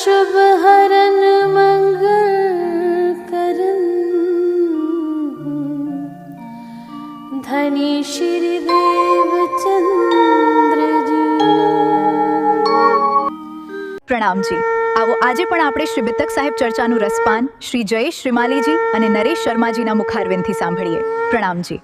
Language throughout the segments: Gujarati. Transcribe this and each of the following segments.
शुभ हरन मंगल करन धनी श्री देवचंद्र जी। પ્રણામ જી। આવો આજે પણ આપણે શ્રી બિતક સાહેબ ચર્ચાનું રસપાન શ્રી જયેશ શ્રીમાલીજી અને નરેશ શર્માજીના મુખારવિંદથી સાંભળીએ। પ્રણામ જી।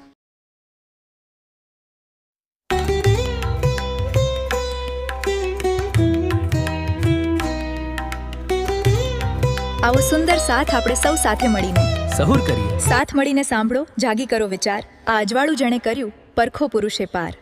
આવો સુંદર સાથ આપણે સૌ સાથે મળીને સહુર કરીએ। સાથ મળીને સાંભળો, જાગી કરો વિચાર, આ અજવાળું જેણે કર્યું પરખો પુરુષે પાર।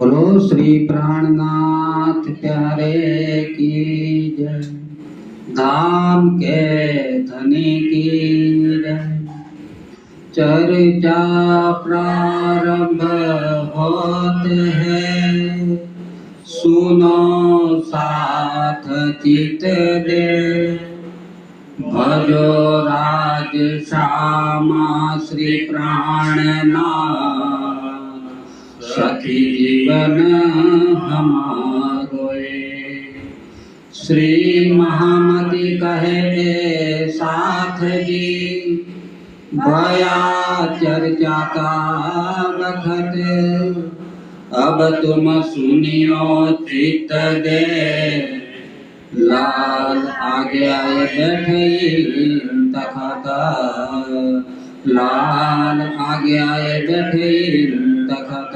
बोलो श्री प्राणनाथ प्यारे की जय, धाम के धनी की जय। चर्चा प्रारंभ होते हैं, सुनो साथ चित दे। भजो राज श्यामा श्री प्राणनाथ, सखी जीवन हमारो। श्री महामति कहे साथ जी, भया चर्चा का बखत। अब तुम सुनियो चित दे, लाल आगे आए बैठे तखत। लाल आगे आए बैठे तखत।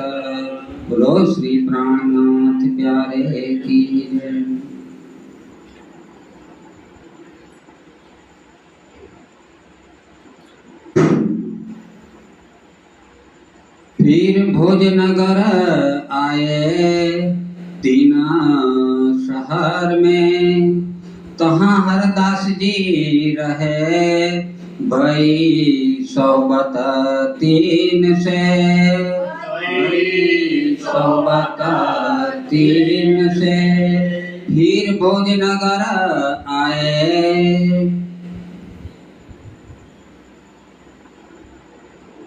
बोलो श्री प्राणनाथ प्यारे की जय। फिर भोजनगर आए तीन शहर में, तहाँ हरदास जी रहे भई सोबत तीन से। सोबत तीन से फिर भोजनगर आए।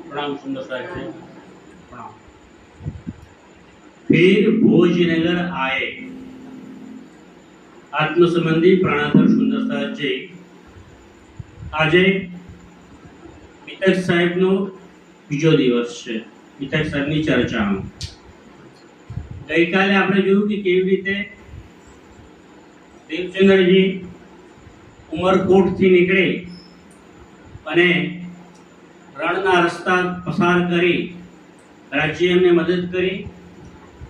प्रणाम सुंदर साहब जी, प्रणाम। फिर भोजनगर आए। आत्म संबंधी प्राणाधर सुंदर साहब जी, આજે બિતક સાહેબનો બીજો દિવસ છે બિતક સાહેબની ચર્ચાનો। ગઈકાલે આપણે જોયું કે કેવી રીતે દેવચંદ્રજી ઉમરકોટથી નીકળી અને રણના રસ્તા પસાર કરી રાજ્ય એમને મદદ કરી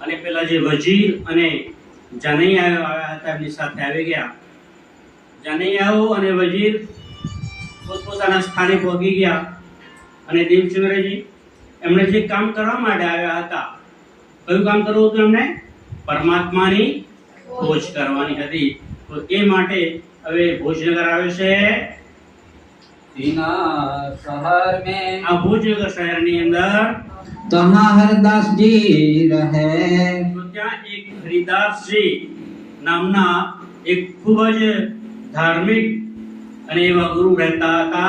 અને પેલા જે વજીર અને જાનૈયાઓ આવ્યા હતા એમની સાથે આવી ગયા। જાનૈયાઓ અને વજીર પોતપોતાના સ્થાને પહોંચી ગયા અને દેવચંદ્રજી એમણે જે કામ કરવા માટે આવ્યા હતા, કયું કામ કરવું હતું એમણે? પરમાત્માની ખોજ કરવાની હતી। તો એ માટે હવે ભોજનગર આવે છે। तीन शहर में આ ભોજનગર શહેરની અંદર तहाँ हरदास जी रहे। તો ત્યાં એક હરિદાસજી નામના એક ખૂબ જ ધાર્મિક અને એવા ગુરુ રહેતા હતા।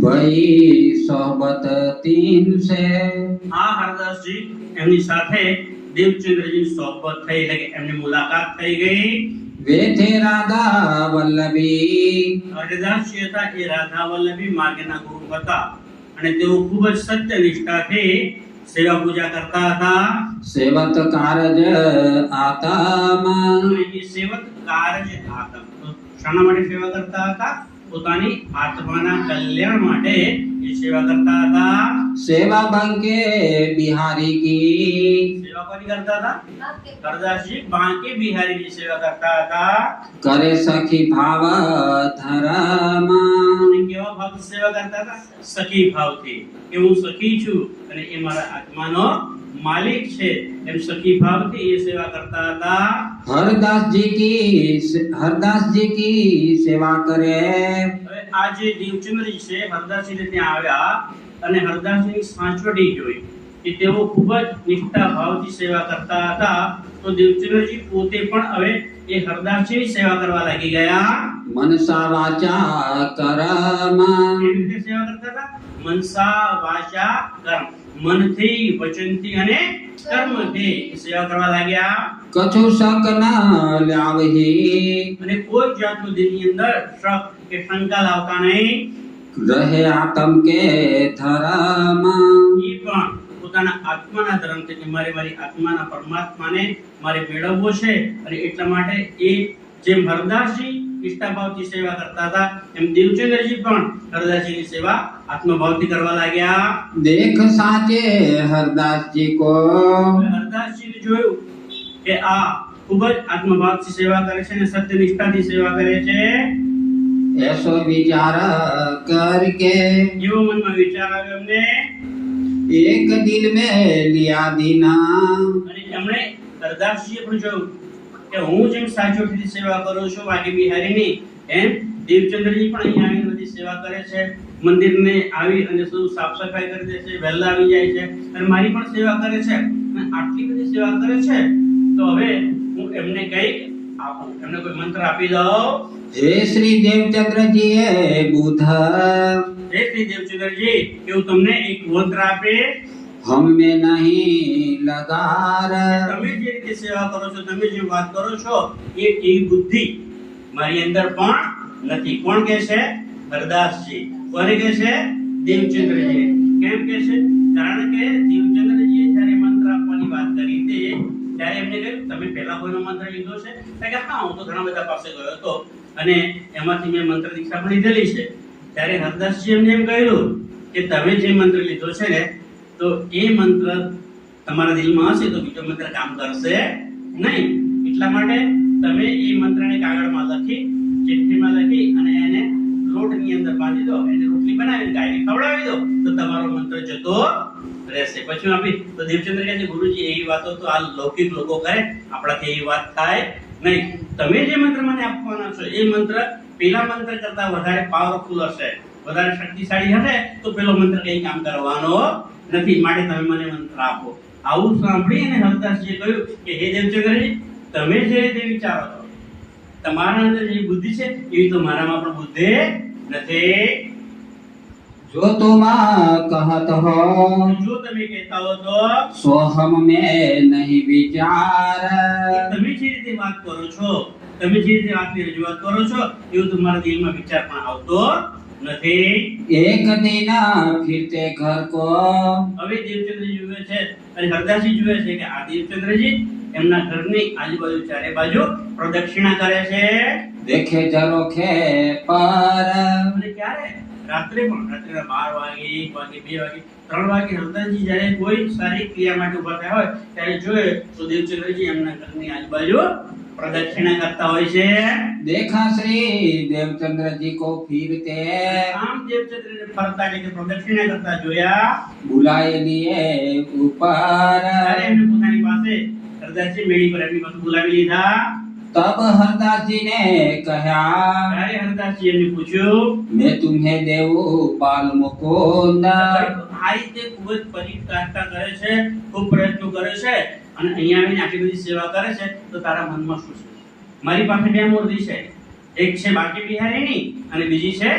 भई सोबत तीन से આ હરદાસજી એમની સાથે દેવચંદ્રજીની સોબત થઈ, એટલે કે એમની મુલાકાત થઈ ગઈ। वे थे राधा वल्लभी। હરિદાસજી હતા એ રાધા વલ્લભી માર્ગના ગુરુ હતા અને તેઓ ખૂબ જ સત્યનિષ્ઠાથી સેવા પૂજા કરતા હતા। सेवत कारज आतम અને એ સેવક કાર્ય આતમ, તો શાના માટે સેવા કરતા હતા? પોતાની આત્માના કલ્યાણ માટે એ સેવા કરતા હતા। सेवा बंके बिहारी की। સેવા કોની કરતા હતા? હરદાસજી બાંકે બિહારીની સેવા કરતા હતા। करे सखी भाव धर्म। અને કેવા ભાવથી સેવા કરતા હતા? સખી ભાવથી, કે હું સખી છું અને એ મારા આત્માનો માલિક છે એમ સખી ભાવથી એ સેવા કરતા હતા। हरदास जी की सेवा करे। હવે આ જે દેવચંદ્રજી છે હરદાસજીને ત્યાં આવ્યા અને હરદાસજીની સાંચવટી જોઈ કે તેઓ ખૂબ જ નિષ્ઠા ભાવથી સેવા કરતા હતા. તો દેવચંદ્રજી પોતે પણ હવે એ હરદાસજીની સેવા કરવા લાગી ગયા. मनसा वाचा कर्म કેવી રીતે સેવા કરતા હતા? મનસા વાચા કર્મ, મનથી, વચનથી અને કર્મથી સેવા કરવા લાગ્યા. कछु शक न ल्यावहि અને કોઈ જાતનું દિલની અંદર શક કે શંકા લાવતા નહીં. रहे आत्म के धर्म એ પણ પોતાના આત્માના ધર્મથી કે મારી આત્માના પરમાત્માને મારે મેળવવો છે, અને એટલા માટે એ જેમ હરદાસજી નિષ્ઠાભાવથી સેવા કરતા હતા એમ દેવચંદ્રજી પણ હરદાસજીની સેવા આત્મભાવથી કરવા લાગ્યા. देख साचे हरदास जी को હરદાસજીને જોયું કે આ ખૂબ જ આત્મભાવથી સેવા કરે છે અને સત્ય નિષ્ઠાથી સેવા કરે છે. ऐसो विचार करके એવો મનમાં વિચાર આવ્યો એમને, एक दिल में लिया दीना અને એમણે હરદાસજીએ પણ જોયું કે હું જેમ સાચોટીથી સેવા કરું છું વાઘી બિહારીની, એમ દેવચંદ્રજી પણ અહીંયા આવીને બધી સેવા કરે છે. મંદિરને આવી અને બધું સાફ સફાઈ કરી દે છે, વહેલા આવી જાય છે અને મારી પણ સેવા કરે છે. અને આટલી બધી સેવા કરે છે તો હવે હું એમને કંઈક આપું, એમને કોઈ મંત્ર આપી દઉં. हे श्री देवचंद्र जी बुध હે શ્રી દેવચંદ્રજી, કે હું તમને એક મંત્ર આપે. हम में नहीं लगार તમે જે રીતે સેવા કરો છો, તમે જે વાત કરો છો એ એવી બુદ્ધિ મારી અંદર પણ નથી. કોણ કહે છે? હરદાસજી. કોને કહે છે? દેવચંદ્રજી. કેમ કહે છે? કારણ કે દેવચંદ્રજીએ જ્યારે મંત્ર આપવાની વાત કરી તે ત્યારે એમને કહ્યું તમે પહેલા કોઈનો મંત્ર લીધો છે? કે હા, હું તો ઘણા બધા પાસે ગયો હતો અને એમાંથી મેં મંત્ર દીક્ષા પણ લીધેલી છે. ત્યારે હરદાસજી એમને એમ કહ્યું કે તમે જે મંત્ર લીધો છે ને, તો એ મંત્ર તમારા દિલમાં હશે તો બીજો મંત્ર કામ કરશે નહીં. એટલા માટે તમે એ મંત્રને કાગળમાં લખી, ચિઠ્ઠીમાં લખી અને એને લોટની અંદર બાંધી દો, એને રોટલી બનાવીને ગાયને ખવડાવી દો તો તમારો મંત્ર જતો રહેશે. પછી આપી તો દેવચંદ્ર કહે છે ગુરુજી એવી વાતો તો આ લૌકિક લોકો કરે, આપણાથી એવી વાત થાય નહીં. તમે જે મંત્ર મને આપવાના છો એ મંત્ર પેલા મંત્ર કરતા વધારે પાવરફુલ હશે, વધારે શક્તિશાળી હશે, તો પેલો મંત્ર કઈ કામ કરવાનો નથી. માટે તમે મને મંત્ર આપો. આવું સાંભળી અને હરદાસજીએ કહ્યું કે હે દેવચંદ્રજી, તમે જે રીતે વિચારો છો, તમારા અંદર જે બુદ્ધિ છે એવી તો મારામાં પણ બુદ્ધિ નથી. जो तुम कहत हो જો તમે કહેતા હો તો सो हम में नहीं विचार તમે જે રીતે વાત કરો છો, તમે જે રીતે વાતની રજૂઆત કરો છો એવું તમારા દિલમાં વિચાર પણ આવતો નથી. एक दिन फिरते घर को હવે દેવચંદ્રજી જુએ છે અને હરદાસજી જુએ છે કે આ દેવચંદ્રજી એમના ઘરની આજુબાજુ ચારે બાજુ પ્રદક્ષિણા કરે છે. देखे जरोखे पर અને ક્યારે? રાત્રે પણ, રાત્રેના 12 વાગે, 1 વાગે, 2 વાગે, 3 વાગે હરદાસજી જ્યારે કોઈ સારી ક્રિયા માટે ઉભા થયા હોય ત્યારે જોયે તો દેવચંદ્રજી એમના ઘરની આજુબાજુ પ્રદક્ષિણા કરતા હોય છે. देखा श्री देवचंद्र जी को फिरते આમ દેવચંદ્રને ફરતા એટલે કે પ્રદક્ષિણા કરતા જોયા. बुलाए लिए ऊपर ત્યારે એમને પોતાની પાસે હરદાસજી મેળી પર એમની પાસે બોલાવી લીધા. तब हरदास जी ने कहा ત્યારે હરદાસજી એમને પૂછ્યું मैं तुम्हें देव बाल मुकुंद આ રીતે ખૂબ જ પરિકાષ્ઠા કરે છે, ખૂબ પ્રયત્નો કરે છે અને અહીંયા આવીને આટલી બધી સેવા કરે છે તો તારા મનમાં શું છે? મારી પાસે બે મૂર્તિ છે, એક છે બાકી બિહારીની અને બીજી છે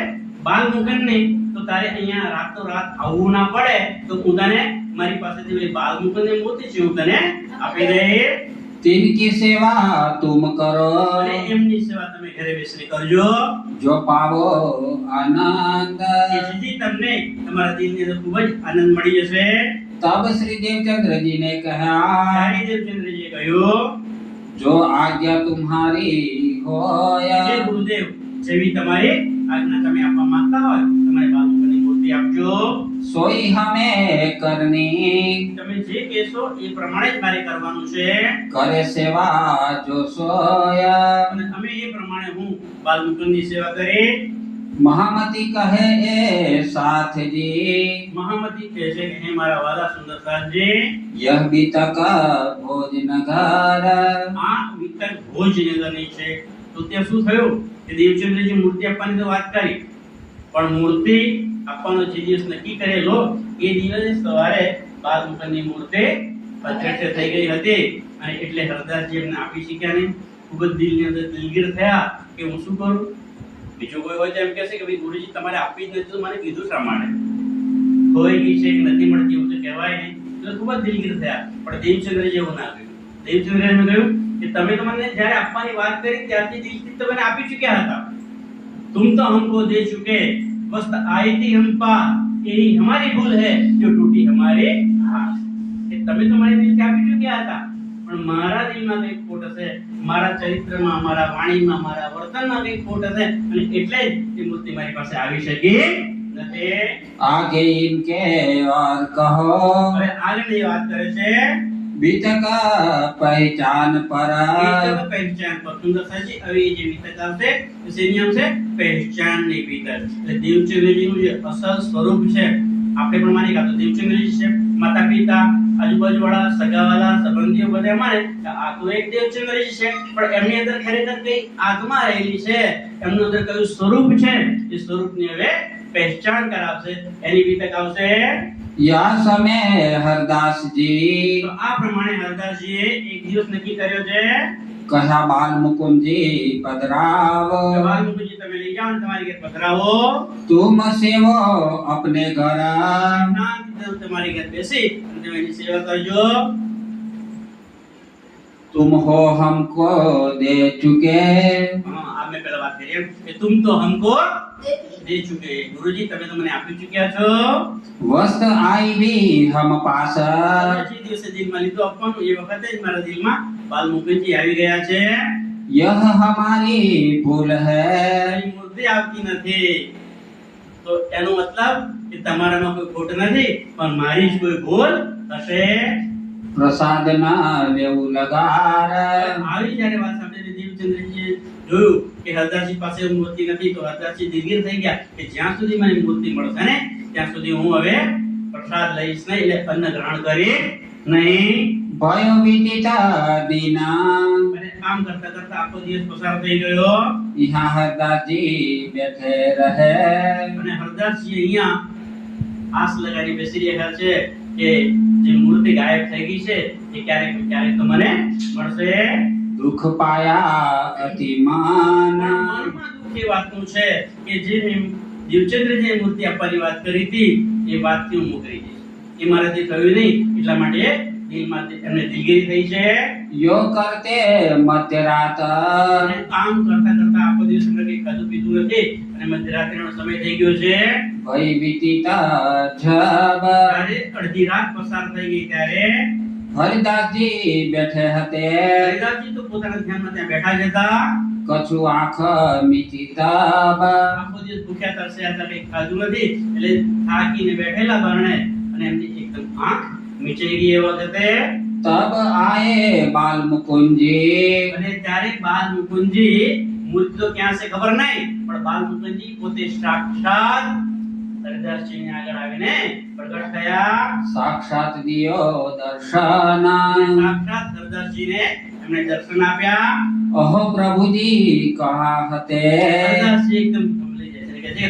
બાલ મુકુંદની. તો તારે અહીંયા રાતોરાત આવવું ના પડે તો હું તને મારી પાસેથી પેલી બાલ મુકુંદની મૂર્તિ છે હું તને આપી દઈશ. तिनकी सेवा तुम करो અને એમની સેવા તમે ઘરે બેસીને કરજો. जो पावो आनंद જેથી તમને તમારા દિલની અંદર ખૂબ જ આનંદ મળી જશે. तब श्री देवचंद्र जी ने कहा ત્યારે દેવચંદ્રજીએ કહ્યું जो आज्ञा तुम्हारी होया હે ગુરુદેવ, જેવી તમારી આજ્ઞા તમે આપવા માંગતા હોય તમારી બાળકોની મૂર્તિ આપજો. सोई हमें करनी તમે જે કહેશો એ પ્રમાણે જ મારે કરવાનું છે करे सेवा जो सोया અને અમે એ પ્રમાણે હું બાલમુકુંદની સેવા કરી. महामती कहे ए साथ जी મહામતી કહે છે કે હે મારા વાલા સુંદર સાથજી, यह भी तक भोजनगर આ વિતર ભોજનગરની છે. તો ત્યાં શું થયું કે દેવચંદ્રજી મૂર્તિ આપવાની તો વાત કરી, પણ મૂર્તિ આપવાનો જે દિવસ નક્કી કરેલો એ દિવસે સવારે બાલ મુકુંદની મૂર્તિ અદ્રશ્ય થઈ ગઈ હતી અને એટલે હરદાસજી એમને આપી શક્યા નહીં. ખૂબ જ દિલની અંદર દિલગીર થયા કે હું શું કરું. બીજું કોઈ હોય તો એમ કહેશે કે ભાઈ ગુરુજી તમારે આપી જ નથી તો મને કીધું શા માટે, ખોઈ ગઈ છે કે નથી મળતી એવું તો કહેવાય નહીં. એટલે ખૂબ જ દિલગીર થયા. પણ દેવચંદ્રજી એવું ના કહ્યું. દેવચંદ્રજી એમ કહ્યું કે તમે તો મને જ્યારે આપવાની વાત કરી ત્યારથી દિલથી તો મને આપી ચૂક્યા હતા. तुम तो हमको दे चुके, बस आई थी हम पास, यही हमारी भूल है जो टूटी हमारे हाथ. એ તમે તો મારી દિલથી આપી ચૂક્યા હતા પણ મારા દિલમાં કંઈક ખોટ હશે, મારા ચરિત્રમાં, મારા વાણીમાં, મારા વર્તનમાં કંઈક ખોટ હશે અને એટલે જ એ મૂર્તિ મારી પાસે આવી શકી નથી. आगे इनके और कहो હવે આગળની વાત કરે છે बीतक पहचान पर वितक पहचान पर. सुंदर साजी હવે જે વિતક આવશે એનું નામ છે પહેચાનની વિતક. એટલે દેવચંદ્રજીનું જે અસલ સ્વરૂપ છે આપણે પણ માની કાતો દેવચંદ્રજી છે માતા પિતા આજુબાજુ વાળા સગાવાલા સંબંધીઓ બધા માને કે આ તો એક દેવચંદ્રજી છે પણ એમની અંદર ખરેખર કઈ આત્મા રહેલી છે, એમનું અંદર કયું સ્વરૂપ છે એ સ્વરૂપની હવે પહેચાન કરાવશે. એની વિતક આવશે. यह समय हरदास जी તો આ પ્રમાણે હરદાસજીએ એક દિવસ નક્કી કર્યો છે कहा बाल मुकुंद जी पधराव કે બાલ મુકુંદજી તમે લઈ જાઓ ને તમારી ઘરે પધરાવો. तुम सेवो अपने घर શાંતિથી તમારી ઘરે બેસી અને તમે એની સેવા કરજો. तुम हो हमको दे चुके હા આ મેં પહેલા વાત કરી એમ કે તુમ તો હમકો દે ચુકે. ગુરુજી તમે તો મને આપી ચૂક્યા છો. वस्त आई भी हम पास જે દિવસે દિલમાં લીધું આપવાનું એ વખતે જ મારા દિલમાં બાલ મુકુંદજી આવી ગયા છે. यह हमारी भूल है મારી મૂર્તિ આવતી નથી તો એનો મતલબ કે તમારામાં કોઈ ખોટ નથી પણ મારી જ કોઈ ભૂલ હશે. प्रसाद न लेऊ लगार આવી જ્યારે વાત સાંભળીને દેવચંદ્રજીએ જોયું કે હરદાસજી પાસે મૂર્તિ નથી તો હરદાસજી દિલગીર થઈ ગયા કે જ્યાં સુધી મને મૂર્તિ મળશે ને ત્યાં સુધી હું હવે પ્રસાદ લઈશ નહીં, એટલે અન્ન ગ્રહણ કરીશ નહીં. भयो विदिता दीना અને કામ કરતા કરતા આખો દિવસ પસાર થઈ ગયો यहाँ हरदास जी बैठे रहे અને હરદાસજી અહીંયા આસ લગાડી બેસી રહ્યા છે કે જે મૂર્તિ ગાયબ થઈ ગઈ છે એ ક્યારેક ને ક્યારેક તો મને મળશે. दुख पाया अतिमान મનમાં દુઃખ એ વાતનું છે કે જે મેં દેવચંદ્રજીએ મૂર્તિ આપવાની વાત કરી હતી એ વાતથી હું મુકરી જઈશ. એ મારાથી થયું નહીં એટલા માટે દિલમાં એમને દિલગીરી થઈ છે. यो करते मध्य रात અને કામ કરતા કરતા આખો દિવસ એમને કંઈ ખાધું પીધું નથી અને મધ્યરાત્રિનો સમય થઈ ગયો છે. भई विदिता जब ત્યારે અડધી રાત પસાર થઈ ગઈ ત્યારે हरिदास जी बैठे हते હરિદાસજી તો પોતાના ધ્યાનમાં ત્યાં બેઠા જ હતા. कछु आँख मीठी तब આખો દિવસ ભૂખ્યા તરસ્યા હતા, કંઈ ખાધું નથી એટલે થાકીને બેઠેલા બારણે અને એમની એકદમ આંખ મીચાઈ ગઈ એ વખતે. तब आए बाल मुकुंद जी અને ત્યારે બાલ મુકુંદજી મૂર્તિ તો ક્યાં છે ખબર નહીં પણ બાલ મુકુંદજી પોતે સાક્ષાત હરિદાસજીની આગળ આવીને પ્રગટ થયા. साक्षात दियो दर्शन સાક્ષાત હરિદાસજીને એમણે દર્શન આપ્યા. अहो प्रभु जी कहा हते હરિદાસજી એકદમ ગભરાઈ જાય છે કે જે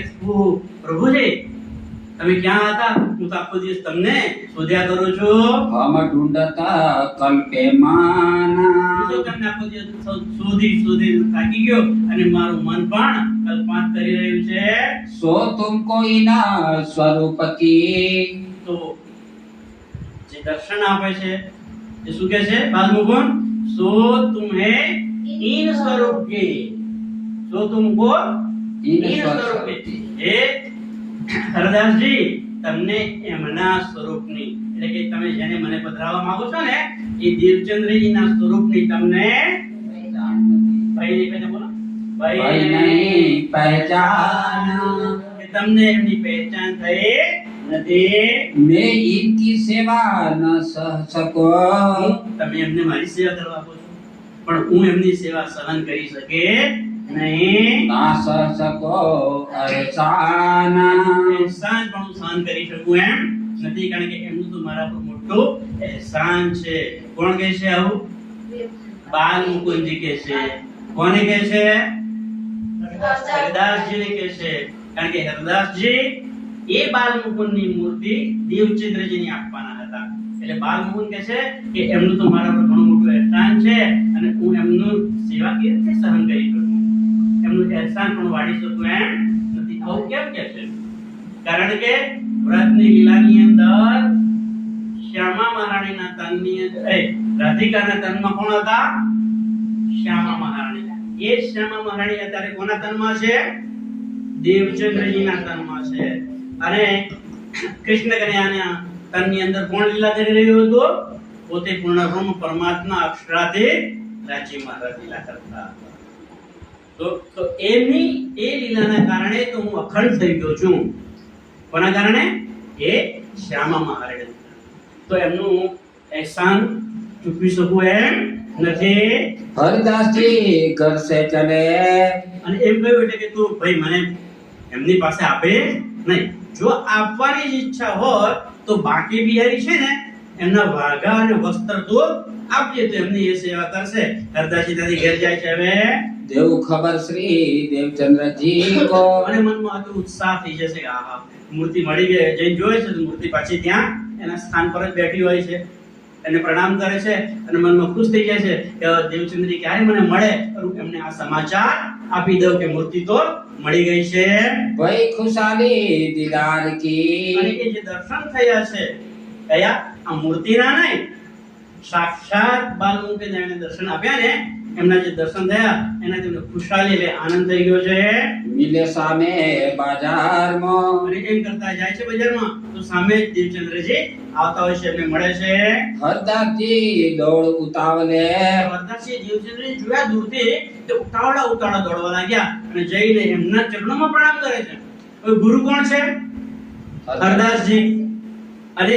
પ્રભુજી તમે ક્યાં હતા? હું તો આખો દિવસ તમને શોધ્યા કરું છું. हम ढूंढता कल्पे माना હું તો તમને આખો દિવસ શોધી થાકી ગયો અને મારું મન પણ કલ્પાંત કરી રહ્યું છે. सो तुमको इन स्वरूप की તો જે દર્શન આપે છે એ શું કહે છે બાલ મુકુંદ? સો તુમ્હે इन स्वरूप की, सो तुमको इन इन स्वरूप की. એ હરદાસજી તમને એમના સ્વરૂપની એટલે કે તમે જેને મને પધરાવવા માંગો છો ને એ દેવચંદ્રજીના સ્વરૂપની તમને ભાઈ નહીં કહેતા બોલો भाई नहीं पहचान કે તમને એમની પહેચાન થઈ નથી. मैं इनकी सेवा न सह सको તમે એમને મારી સેવા કરવા આપો છો પણ હું એમની સેવા સહન કરી શકે નહીં. ना सह सको अहसान એહસાન પણ હું સહન કરી શકું એમ નથી કારણ કે એમનું તો મારા પર મોટું એહસાન છે. કોણ કહે છે આવું? બાલ મુકુંદજી કહે છે. કોને કહે છે? હરદાસજીને કહે છે. કારણ કે હરદાસજી એ બાલ મુકુંદની મૂર્તિ દેવચંદ્રજીને આપવાના હતા એટલે બાલ મુકુંદ કહે છે કે એમનું તો મારા પર ઘણું મોટું અહેસાન છે અને હું એમનું સેવા કેવી રીતે સહન કરી શકું, એમનું અહેસાન પણ વાળી શકું એમ નથી. આવું કેમ કહે છે? કારણ કે વ્રતની લીલાની અંદર શ્યામા મહારાણીના તનની અંદર રાધિકાના તનમાં કોણ હતા? શ્યામા મહારાણી. એ શ્યામા મહારાણી અત્યારે કોના તનમાં છે? દેવચંદ્રજીના તનમાં છે. અને કૃષ્ણ કન્યાના તનની અંદર કોણ લીલા કરી રહ્યું હતું? પોતે પૂર્ણબ્રહ્મ પરમાત્મા અક્ષરાથી રાજ્યમાં લીલા કરતા હતા. તો એમની એ લીલાના કારણે તો હું અખંડ થઈ ગયો છું. કોના કારણે? એ શ્યામા મહારાણી. તો એમનું એહસાન ચૂકવી શકું એમ નથી. હરદાસજી ઘર સે ચલે. અને એમ કહ્યું એટલે કે તું ભાઈ મને એમની પાસે આપે નહીં. જો આપવાની જ ઈચ્છા હોય તો બાકી બિહારી છે ને એમના વાઘા અને વસ્ત્ર તો આપજે, તો એમની એ સેવા કરશે. હરદાસજી ત્યાંથી ઘેર જાય છે. હવે દેવ ખબર શ્રી દેવચંદ્રજી કો. અને મનમાં હતો ઉત્સાહ થઈ જશે કે આહા મૂર્તિ મળી ગઈ. જઈને જોયે છે તો મૂર્તિ પાછી ત્યાં એના સ્થાન પર જ બેઠી હોય છે. એને પ્રણામ કરે છે અને મનમાં ખુશ થઈ જાય છે કે દેવચંદ્રજી ક્યારે મને મળે, એમને આ સમાચાર આપી દઉં કે મૂર્તિ તો મળી ગઈ છે. ભાઈ ખુશાલી દીદાર કી. અને એ જે દર્શન થયા છે કયા? આ મૂર્તિના નહીં, સાક્ષાત બાલમુકે જેને દર્શન આપ્યા ને એમના જે દર્શન થયા એના તેમને ખુશાલી એટલે આનંદ થઈ ગયો છે. મિલે સામે બજારમાં. અને એમ કરતા જાય છે બજારમાં તો સામે જ દેવચંદ્રજી આવતા હોય છે, એમને મળે છે. હરદાસજી દોડ ઉતાવલે. હરદાસજી દેવચંદ્રજી જોયા દૂરથી તે ઉતાવળા દોડવા લાગ્યા અને જઈને એમના ચરણોમાં પ્રણામ કરે છે. હવે ગુરુ કોણ છે? હરદાસજી. અને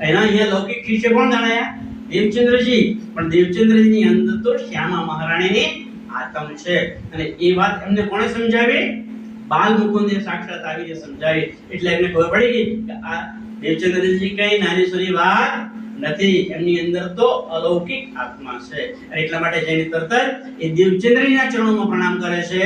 એના અહીંયા લૌકિક શિષ્ય કોણ ગણાયા? દેવચંદ્રજી. પણ દેવચંદ્રજીની અંદર તો શ્યામા મહારાણીની આત્મ છે. અને એ વાત એમને કોણે સમજાવી? બાલ મુકુંદે સાક્ષાત આવીને સમજાવી. એટલે એમને ખબર પડી ગઈ કે આ દેવચંદ્રજી કઈ નાની સોની વાત નથી, એમની અંદર તો અલૌકિક આત્મા છે. અને એટલા માટે જઈને તરત જ એ દેવચંદ્રજીના ચરણોમાં પ્રણામ કરે છે.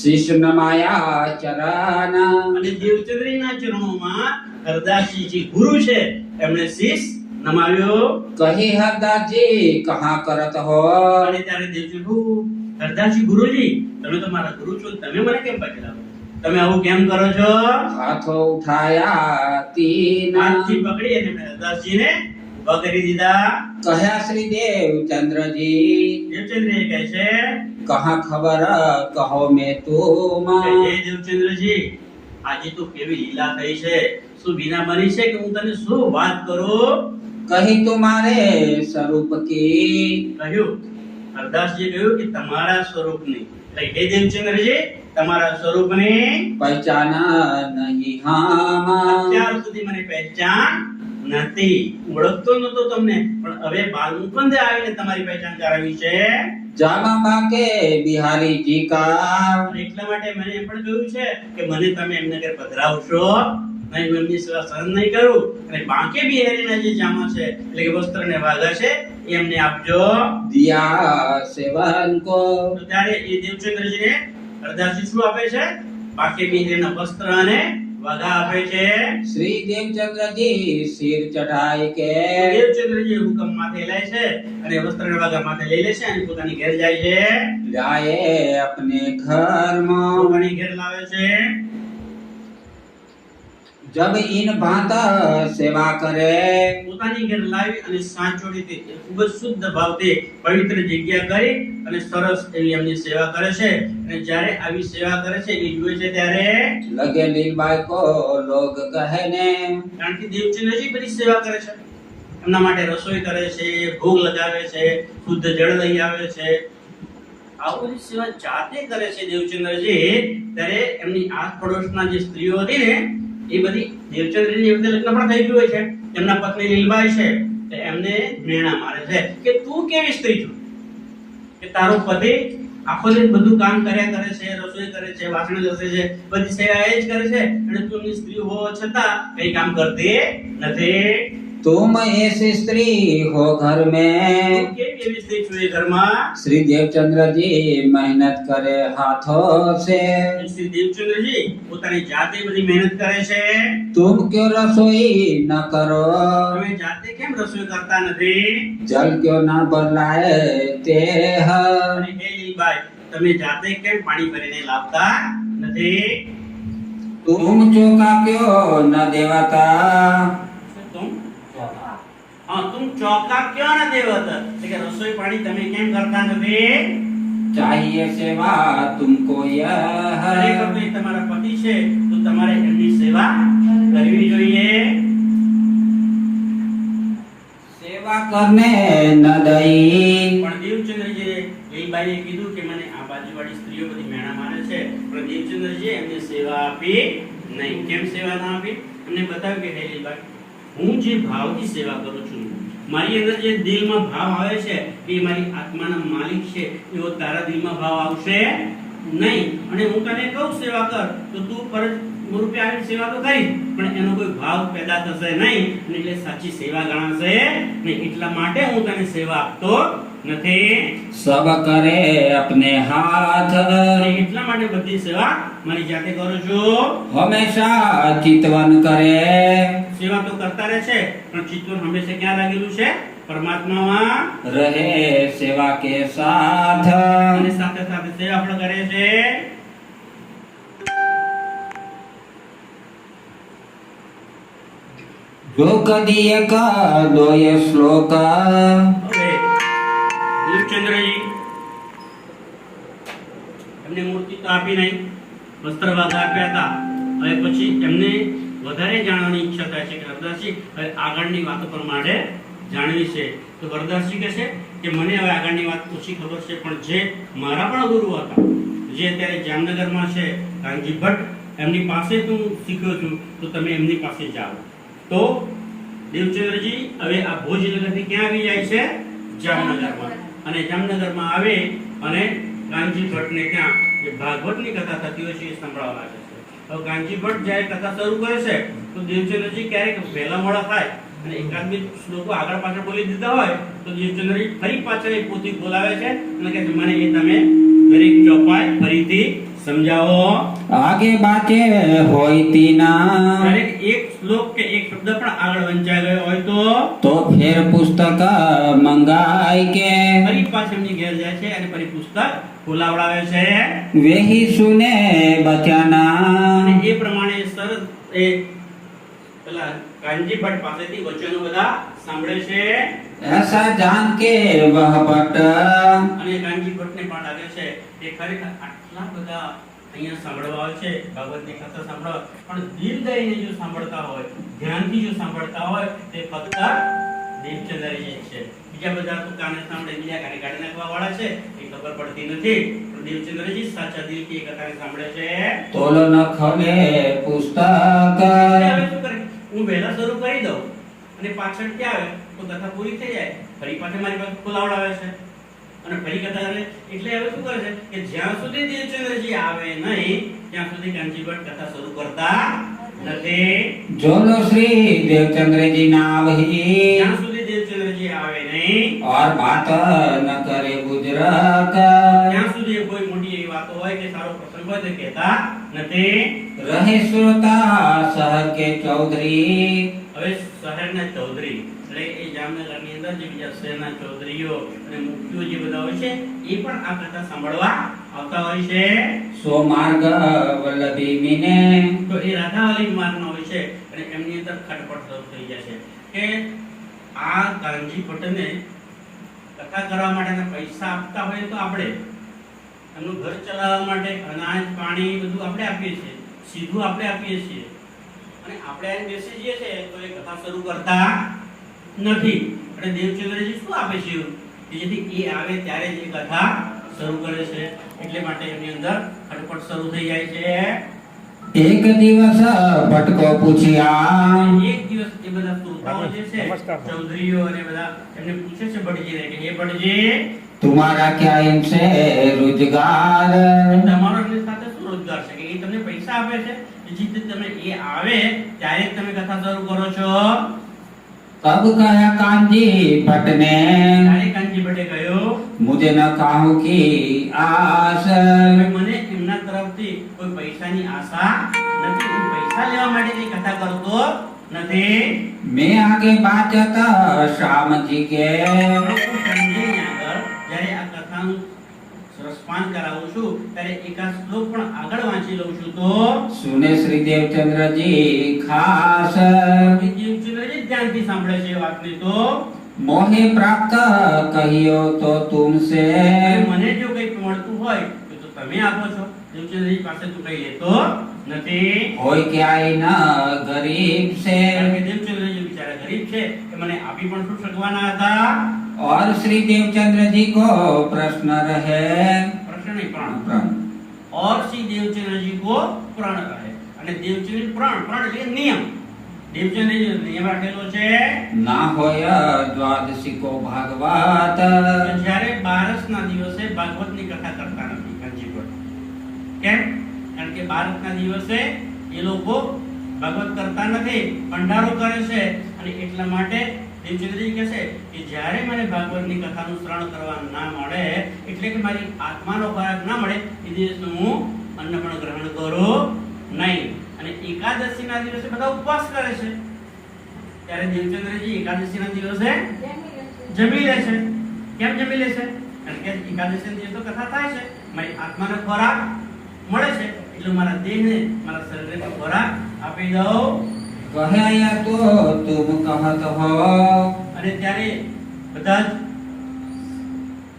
શિશ નમાયા ચરણ. અને દેવચંદ્રજીના ચરણોમાં હરદાસજી જે ગુરુ છે એમણે શીશ નમાવ્યો. કહી હરદાસજી કહા કરત હો. અને ત્યારે દેવચંદ્ર હરદાસજી ગુરુજી તમે તો મારા ગુરુ છો, તમે મને કેમ પકડાવો? તમે આવું કેમ કરો છો? હાથો ઉઠાયા તીન. હાથથી પકડી અને હરદાસજીને ઉભા કરી દીધા. કહ્યા શ્રી દેવચંદ્રજી. દેવચંદ્રજી કહે છે કહા ખબર કહો મેં તુમ. હે દેવચંદ્રજી આજે તો કેવી લીલા થઈ છે, શું વિના બની છે કે હું તને શું વાત કરું? કહી તુમારે સ્વરૂપ કી. કહ્યું હરદાસજી કહ્યું કે તમારા સ્વરૂપની, એટલે હે દેવચંદ્રજી તમારા સ્વરૂપની પહેચાન નહીં હામાં. અત્યાર સુધી મને પહેચાન નથી, ઓળખતો નતો તમને, પણ હવે બાલમુકુંદે આવીને તમારી પહેચાન કરાવી છે. જામા બાકે બિહારી જી કા. એટલા માટે મને એમ પણ કહ્યું છે કે મને તમે એમને ઘરે પધરાવશો નહીં, હું એમની સેવા સહન નહીં કરું. અને બાંકે બિહારીના જે જામા છે એટલે કે વસ્ત્ર ને વાઘા છે એ એમને આપજો. દિયા સેવન કો. તો ત્યારે એ દેવચંદ્રજીને હરદાસજી શું આપે છે? બાંકે બિહારીના વસ્ત્ર અને વાઘા આપે છે. શ્રી દેવચંદ્રજી સિર ચઢાઈ કે. દેવચંદ્રજી હુકમ માથે લે છે અને વસ્ત્ર ને વાઘા માથે લઈ લે છે અને પોતાની ઘેર જાય છે. લાયે અપને ઘર માં. પોતાની ઘેર લાવે છે. જબ ઇન ભાંત સેવા કરે. પોતાની ઘેર લાવી અને સાંચોડીથી ખૂબ જ શુદ્ધ ભાવથી પવિત્ર જગ્યા કરી અને સરસ એવી એમની સેવા કરે છે. અને જ્યારે આવી સેવા કરે છે એ જુએ છે ત્યારે લગે લીલબાઈ કો લોગ કહે ને. કારણ કે દેવચંદ્રજી બધી સેવા કરે છે, એમના માટે રસોઈ કરે છે, ભોગ લગાવે છે, શુદ્ધ જળ લઈ આવે છે. આવું બધી સેવા જાતે કરે છે દેવચંદ્રજી. ત્યારે એમની આસ પડોશના જે સ્ત્રીઓ હતી ને એ બધી દેવચંદ્રજીની વખતે લગ્ન પણ થઈ ગયું હોય છે. એમના પત્ની લીલબાઈ છે તે એમને મેણા મારે છે કે તું કેવી સ્ત્રી છો કે તારો પતિ આખો દિવસ બધું કામ કર્યા કરે છે, રસોઈ કરે છે, વાસણ ઘસે છે, બધી સેવા એ જ કરે છે અને તું એમની સ્ત્રી હોવા છતાં કઈ કામ કરતી નથી. तुम ऐसी स्त्री हो घर में કેવી એવી સ્ત્રી છો એ ઘરમાં श्री देवचंद्र जी मेहनत करे हाथों से શ્રી દેવચંદ્રજી પોતાની જાતે બધી મહેનત કરે છે तुम क्यों रसोई न करो તમે જાતે કેમ રસોઈ કરતા નથી जल क्यों न बदलाते हैं અને હે લીલબાઈ તમે જાતે કેમ પાણી ભરીને લાવતા નથી तुम चौका क्यों न देवाता तुम तुम चौका क्यों न देवत એટલે કે રસોઈ પાણી તમે કેમ કરતા નથી चाहिए सेवा तुमको यह ખરેખર તો એ તમારા પતિ છે તો તમારે એમની સેવા કરવી જોઈએ सेवा करने न दई પણ દેવચંદ્રજીએ લીલબાઈએ કીધું કે મને આ બાજુવાળી સ્ત્રીઓ બધી મેણા મારે છે પણ દેવચંદ્રજીએ એમને સેવા આપી નહીં કેમ સેવા ના આપી એમને બતાવ્યું કે હે લીલબાઈ હું જે ભાવથી સેવા કરું છું મારી અંદર જે દિલમાં ભાવ આવે છે એ મારી આત્માના માલિક છે એવો તારા દિલમાં ભાવ આવશે નહીં અને હું તને કહું સેવા કર તો તું ફરજ રૂપે આવી સેવા તો કરી પણ એનો કોઈ ભાવ પેદા થશે નહીં અને એટલે સાચી સેવા ગણાશે નહીં એટલા માટે હું તને સેવા આપતો નથી सब करे अपने हाथ અને એટલા માટે બધી સેવા મારી જાતે કરું છું हमेशा चितवन करे સેવા તો કરતા રહે છે પણ ચિત્તવન હંમેશા ક્યાં લાગેલું છે પરમાત્મામાં रहे सेवा के साथ અને સાથે સાથે સેવા પણ કરે છે जो कदिए का दो ये श्लोक હવે દેવચંદ્રજી એમને મૂર્તિ તો આપી નહીં વસ્ત્ર વાઘ આપ્યા હતા હવે પછી એમને વધારે જાણવાની ઈચ્છા થાય છે કે હરદાસજી હવે આગળની વાતો પર મારે જાણવી છે તો હરદાસજી કહે છે કે મને હવે આગળની વાત ઓછી ખબર છે પણ જે મારા પણ ગુરુ હતા જે અત્યારે જામનગરમાં છે કાનજી ભટ્ટ એમની પાસે હું શીખ્યો છું તો તમે એમની પાસે જાઓ તો દેવચંદ્રજી હવે આ ભોજનગરથી ક્યાં આવી જાય છે જામનગરમાં અને જામનગરમાં આવે અને કાનજી ભટ્ટને ત્યાં જે ભાગવતની કથા થતી હોય છે એ સંભળાવવા લાગે છે હવે કાનજી ભટ્ટ જ્યારે કથા શરૂ કરે છે તો દેવચંદ્રજી ક્યારેક વહેલા મોડા થાય અને એકાદ બે શ્લોકો આગળ પાછળ બોલી દીધા હોય તો દેવચંદ્રજી ફરી પાછળ એ પોથી બોલાવે છે અને કહે છે મને એ તમે દરેક ચોપાઈ ફરીથી સમજાવો आगे बातें होती ना દરેક એક શ્લોક કે એક શબ્દ પણ આગળ વંચાઈ ગયો હોય तो फिर पुस्तक मंगाई के ફરી પાછળ એમની ઘેર જાય છે અને ફરી પુસ્તક ખોલાવડાવે છે वे ही सुने बचाना અને એ પ્રમાણે સરસ એ પેલા કાનજી ભટ્ટ પાસેથી વચનો બધા સાંભળે છે ऐसा जान के वह भट्ट અને કાનજી ભટ્ટને પણ લાગે છે કે ખરેખર આટલા બધા અહીંયા સાંભળવા આવે છે ભગવતની કથા સાંભળવા પણ દિલ દઈને જો સાંભળતા હોય ધ્યાનથી જો સાંભળતા હોય તે ફક્ત દેવચંદ્રજી છે બીજા બધા તો કાને સાંભળે બીજા કાને કાઢી નાખવા વાળા છે એ ખબર પડતી નથી પણ દેવચંદ્રજી સાચા દિલથી એ કથાને સાંભળે છે तोलो न खले पुस्तक હવે શું કરે હું વહેલા શરૂ કરી દઉં અને પાછળ ક્યાં આવે તો કથા પૂરી થઈ જાય ફરી પાછળ મારી પાસે ખોલાવડાવે છે અને ફરી કથા કરે એટલે હવે શું કરે છે કે જ્યાં સુધી દેવચંદ્રજી આવે નહીં ત્યાં સુધી કાનજી ભટ્ટ કથા શરૂ કરતા નથી जोलो श्री देवचंद्र जी नाम ही જ્યાં સુધી દેવચંદ્રજી આવે નહીં और बात न करे बुजुर्ग ત્યાં સુધી કોઈ મોટી એવી વાતો હોય કે સારો પ્રસંગ હોય તે કહેતા નથી रहे श्रोता सह के चौधरी હવે શહેરના ચૌધરી એટલે એ જામનગરની અંદર જે બીજા શહેરના ચૌધરીઓ અને મુખ્યો જે બધા હોય છે એ પણ આ કથા સાંભળવા આવતા હોય છે सो मार्ग वल्लभी मीने તો એ રાધાવાલી માર્ગનો હોય છે અને એમની અંદર ખટપટ શરૂ થઈ જાય છે કે આ કાનજી ભટ્ટને કથા કરવા માટેના પૈસા આપતા હોય તો આપણે એમનું ઘર ચલાવવા માટે અનાજ પાણી બધું આપણે આપીએ છીએ સીધું આપણે આપીએ છીએ અને આપણે અહીં બેસી જઈએ છે તો એ કથા શરૂ કરતા નથી અને દેવચંદ્રજી શું આપે છે કે જેથી એ આવે ત્યારે જ એ કથા શરૂ કરે છે એટલે માટે એની અંદર ખટપટ શરૂ થઈ જાય છે एक दिवस भटको पूछिया એક દિવસ એ બધા શ્રોતાઓ જે છે ચૌધરીઓ અને બધા એમને પૂછે છે ભટજીને કે હે ભટજી तुम्हारा क्या इनसे रोजगार તમારો એમની સાથે શું રોજગાર છે કે એ તમને પૈસા આપે છે કે જેથી તમે એ આવે ત્યારે જ તમે કથા શરૂ કરો છો तब कहा कांजी भट्ट ने ત્યારે કાનજી ભટ્ટે કહ્યું मुझे न काहू की आस હવે મને એમના તરફથી કોઈ પૈસાની આશા નથી, હું પૈસા લેવા માટે કઈ કથા કરતો નથી. मैं आगे बाचत श्याम जी के લોકો સમજીને આગળ જ્યારે આ કથાનું રસપાન કરાવું છું ત્યારે એકાદ શ્લોક પણ આગળ વાંચી લઉં છું તો सुने श्री देवचंद्र जी खास જીવચંદ્રજી ધ્યાનથી સાંભળે છે એ વાતને. તો मोहे प्राप्त कहियो तो तुमसे મને જો કંઈ મળતું હોય તો તમે આપો છો, જીવચંદ્રજી પાસે તું કઈ લેતો નથી. होय क्या न गरीब से કારણ કે દેવચંદ્રજી બિચારા ગરીબ છે એ મને આપી પણ શું શકવાના હતા. और श्री देवचंद्र जी को प्रश्न रहे પ્રશ્ન નહીં પ્રાણ. प्रण। और श्री देवचंद्रजी को प्रण રહે અને દેવચંદ્ર પ્રણ એટલે નિયમ. દેવચંદ્રજી નિયમ રાખેલો છે ना होय द्वादशी को भागवत કે જ્યારે બારસના દિવસે ભાગવતની કથા કરતા નથી કાનજી ભટ્ટ. કેમ? કારણ કે બારસના દિવસે એ લોકો ભાગવત કરતા નથી, ભંડારો કરે છે અને એટલા માટે દેવચંદ્રજી કહે છે કે જ્યારે મને ભાગવતની કથાનું શ્રવણ કરવા ના મળે એટલે કે મારી આત્માનો ખોરાક ના મળે એ દિવસે હું અન્ન પણ ગ્રહણ કરું નહીં. અને એકાદશીના દિવસે બધા ઉપવાસ કરે છે ત્યારે દેવચંદ્રજી એકાદશીના દિવસે જમી લે છે. કેમ જમી લે છે? કારણ કે એકાદશીના દિવસે તો કથા થાય છે, મારી આત્માનો ખોરાક મળે છે એટલે મારા દેહને મારા શરીરને ખોરાક આપી દઉં. कहे तो तुम कहत हो અને ત્યારે બધા જ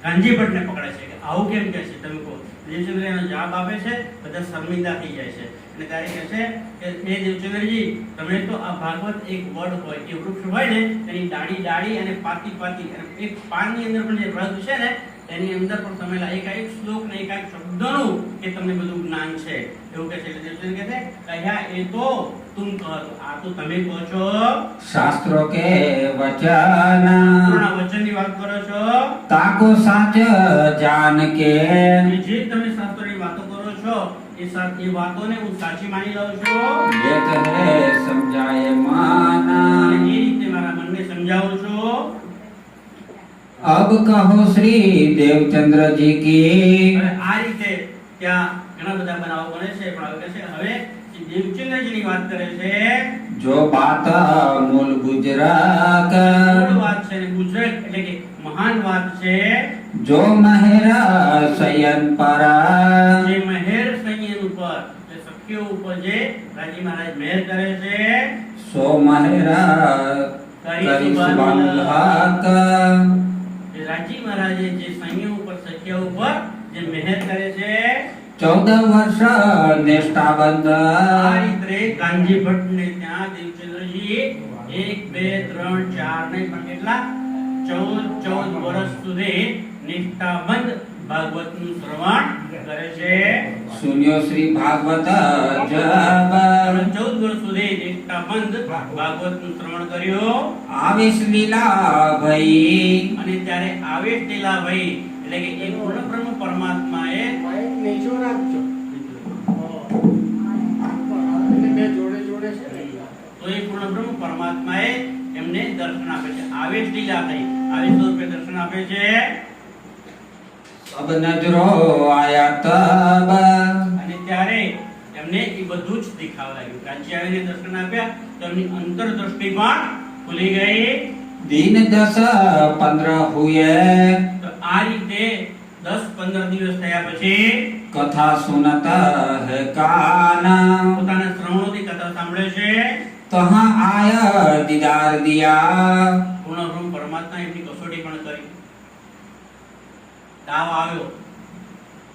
કાનજી ભટ્ટને પકડે છે કે આવું કેમ કહે છે તમે કહો. દેવચંદ્ર એનો જવાબ આપે છે, બધા શર્મિંદા થઈ જાય છે અને ત્યારે કહે છે કે હે દેવચંદ્રજી તમે તો આ ભાગવત એક વડ હોય કે વૃક્ષ હોય ને તેની ડાળી અને પાતી અને એક પાનની અંદર પણ જે રગ છે ને એની અંદર પણ તમે એક શ્લોક ને એક શબ્દનું કે તમને બધું જ્ઞાન છે એવું કહે છે. એટલે દેવચંદ્ર કહે છે કહ્યા એ તો તુમ કહો, આ તો તમે કહો છો, शास्त्रों के वचन પૂર્ણ વચનની વાત કરો છો. ताको साच जान के અને જે તમે શાસ્ત્રોની વાતો કરો છો એ વાતોને હું સાચી માની લઉં છું लेत है समझाए माना અને એ રીતે મારા મનને સમજાવું છું. अब कहो श्री देवचंद्र जी की હવે આ રીતે ત્યાં ઘણા બધા બનાવો બને છે પણ હવે કહે છે હવે શ્રી દેવચંદ્રજીની વાત કરે છે. जो बात मूल गुजरात મૂળ વાત છે અને ગુજરાત એટલે કે મહાન વાત છે. जो महरा शयन परा જે મહેર સંયન ઉપર જે સખ્યો ઉપર જે રાજી મહારાજ મહેર કરે છે सो महरा करी सुबंधक જે રાજી મહારાજે જે સંયમ ઉપર સખ્યો ઉપર જે મહેર કરે છે 14 वर्ष निष्ठाबंध આ રીતે કાનજી ભટ્ટને ત્યાં દેવચંદ્રજી 1 2 3 4 નહીં પણ કેટલા 14 વર્ષ સુધી નિષ્ઠાબંધ ભાગવતનું શ્રવણ કરે છે. सुनियो श्री भागवत जब 14 વર્ષ સુધી નિષ્ઠાબંધ ભાગવતનું શ્રવણ કર્યું आवेश लीला भई અને ત્યારે આવેશ લીલા ભાઈ એટલે કે એક પૂર્ણ બ્રહ્મ પરમાત્માએ નીચો રાખજો એટલે બે જોડે જોડે છે ને તો એ પૂર્ણ બ્રહ્મ પરમાત્માએ એમને દર્શન આપે છે. આવેશ લીલા થઈ આવેશ રૂપે દર્શન આપે છે सब नजरो आया तब અને ત્યારે એમને એ બધું જ દેખાવા લાગ્યું. રાજ્ય આવીને દર્શન આપ્યા તો એમની અંતરદ્રષ્ટિ પણ ખુલી ગઈ. दिन 10-15 हुए તો આ રીતે 10-15 દિવસ થયા પછી कथा सुनता है काना પોતાના શ્રવણોથી કથા સાંભળે છે. तहाँ आया दीदार दिया પૂર્ણ બ્રહ્મ પરમાત્મા એમની કસોટી પણ કરી. તાવ આવ્યો,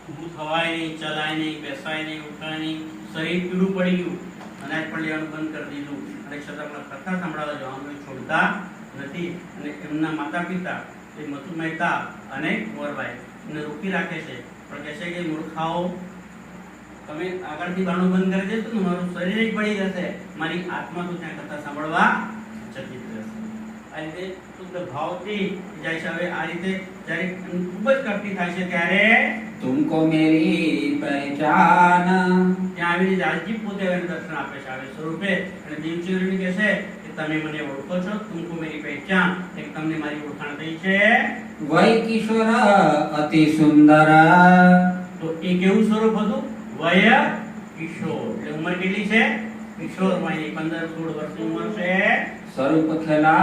ઊભું થવાય નહીં, ચલાય નહીં, બેસાય નહીં, ઉઠાય નહીં, શરીર પીળું પડી ગયું, અનાજ પણ લેવાનું બંધ કરી દીધું અને છતાં પણ કથા સાંભળવા જવાનું છોડતા નથી. અને એમના માતા પિતા એ મથુ મહેતા અને મોરબાઈ એમને રોકી રાખે છે પણ કહે છે કે મૂર્ખાઓ તમે આગળથી બાણું બંધ કરી દેશો તો મારું શરીર જ પડી જશે, મારી આત્મા તો ત્યાં કથા સાંભળવા જતી રહેશે. આ રીતે શુદ્ધ ભાવથી જાય છે. હવે આ રીતે જ્યારે ખૂબ જ કપટી થાય છે ત્યારે तुमको मेरी पहचान ત્યાં આવીને રાજી પોતે એને દર્શન આપે છે આવે સ્વરૂપે અને દેવચંદ્રની કહે છે કે તમે મને ઓળખો છો? તુમકો મેરી પહેચાન, કે તમને મારી ઓળખાણ થઈ છે? वै किशोर अति सुंदर તો એ કેવું સ્વરૂપ હતું? વય કિશોર, એટલે ઉંમર કેટલી છે? કિશોર વયની 15-16 વર્ષની ઉંમર છે. स्वरूप खेला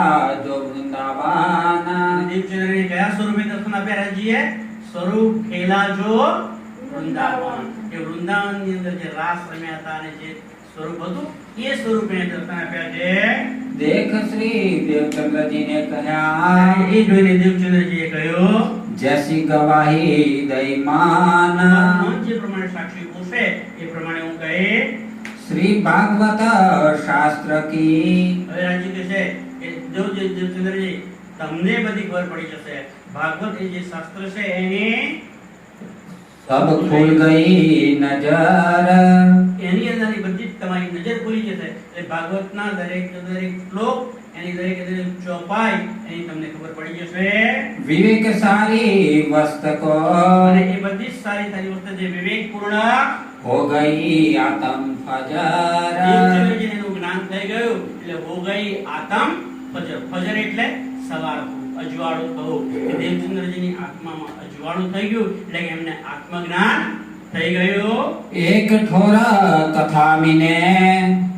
जो वृंदावन દેવચંદ્રને કયા સ્વરૂપે દર્શન આપ્યા રાજીએ? સ્વરૂપ ખેલા જો વૃંદાવન, કે વૃંદાવનની અંદર જે રાસ રમ્યા હતા અને જે સ્વરૂપ હતું એ સ્વરૂપે દર્શન આપ્યા છે. देख श्री देवचंद्र जी ने कहा એ જોઈને દેવચંદ્રજીએ કહ્યું, जैसी गवाही दईमान ભગવાન જે પ્રમાણે સાક્ષી પૂછે એ પ્રમાણે હું કહે. श्री भागवत शास्त्र की હવે રાજી કહે છે કે દેવચંદ્રજી, તમને બધી ખબર પડી જશે. ભાગવત એ જે શાસ્ત્ર છે એની सब खुल गई नजर એની અંદરની બધી જ તમારી નજર ખુલી જશે. એટલે ભાગવતના દરેક શ્લોક, એની દરેક ચોપાઈ એની તમને ખબર પડી જશે. विवेक सारी वस्तु को અને એ બધી જ સારી સારી વસ્તુ જે વિવેકપૂર્ણ हो गई आत्म फजर દેવચંદ્રજીને એનું જ્ઞાન થઈ ગયું. એટલે હો ગઈ આત્મ ફજર. ફજર એટલે સવાર થવું, અજવાળું થવું. એ દેવચંદ્રજીની આત્મામાં અજવાળું થઈ ગયું, એટલે કે એમને આત્મજ્ઞાન થઈ ગયું. एक ठोर कथा मिने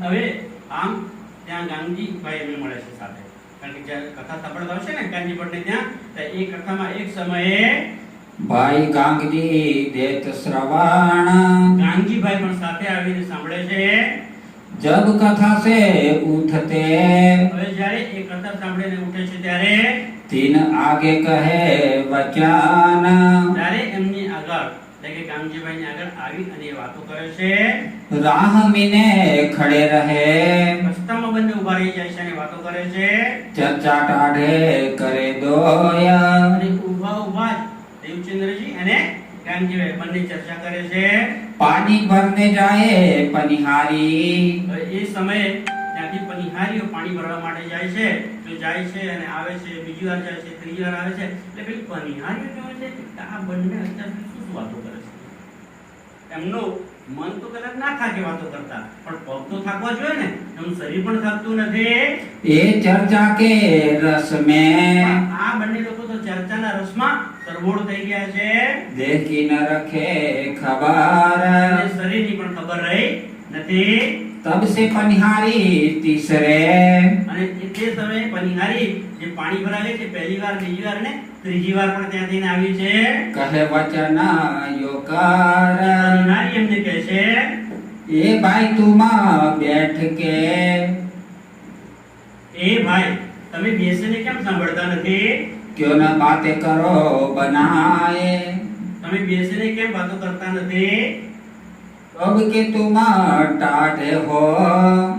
હવે આમ ત્યાં ગાંધીભાઈ એમને મળે છે સાથે, કારણ કે જ્યારે કથા સાંભળતા હશે ને ગાંધીભાઈને ત્યાં, તો એ કથામાં એક સમયે भाई गांगजी देत श्रवण ગાંધીભાઈ પણ સાથે આવીને સાંભળે છે. जब कथा से उठते હવે જ્યારે એ કથા સાંભળીને ઉઠે છે ત્યારે तीन आगे कहे वचन ત્યારે એમની આગળ, એટલે કે ગાંધીભાઈની આગળ આવી અને એ વાતો કરે છે. राह मिने खड़े रहे રસ્તામાં બંને ઊભા રહી જાય છે અને વાતો કરે છે. चर्चा टाढ़े करे दोया અને ઊભા ઊભા જ દેવચંદ્રજી અને ગાંધીભાઈ બંને ચર્ચા કરે છે. पानी भरने जाए पनिहारी હવે એ સમયે ત્યાંથી પનિહારીઓ પાણી ભરવા માટે જાય છે. તો જાય છે અને આવે છે, બીજી વાર જાય છે, ત્રીજી વાર આવે છે. એટલે પેલી પનિહારીઓ કહેવાય છે કે આ બંને અત્યાર સુધી શું વાતો કરે છે? એમનું મન તો કદાચ ના થાકે વાતો કરતા, પણ પગ તો થાકવા જોઈએ ને. એમનું શરીર પણ થાકતું નથી. ये चर्चा के रस में આ બંને લોકો તો ચર્ચાના રસમાં સરબોળ થઈ ગયા છે. देखी न रखे खबर અને શરીરની પણ ખબર રહી નથી. तब से पनिहारी तीसरे અને તે સમયે પનિહારી જે પાણી ભરાવે છે પહેલી વાર, બીજી વાર ને ત્રીજી વાર પણ ત્યાંથી આવી છે. कहे वचन योकार પનિહારી એમને કહે છે, ये भाई तुम बैठ के એ ભાઈ તમે બેસીને કેમ સાંભળતા નથી? क्यों न बातें करो बनाए તમે બેસીને કેમ વાતો કરતા નથી? अब के तुम टाढ़े हो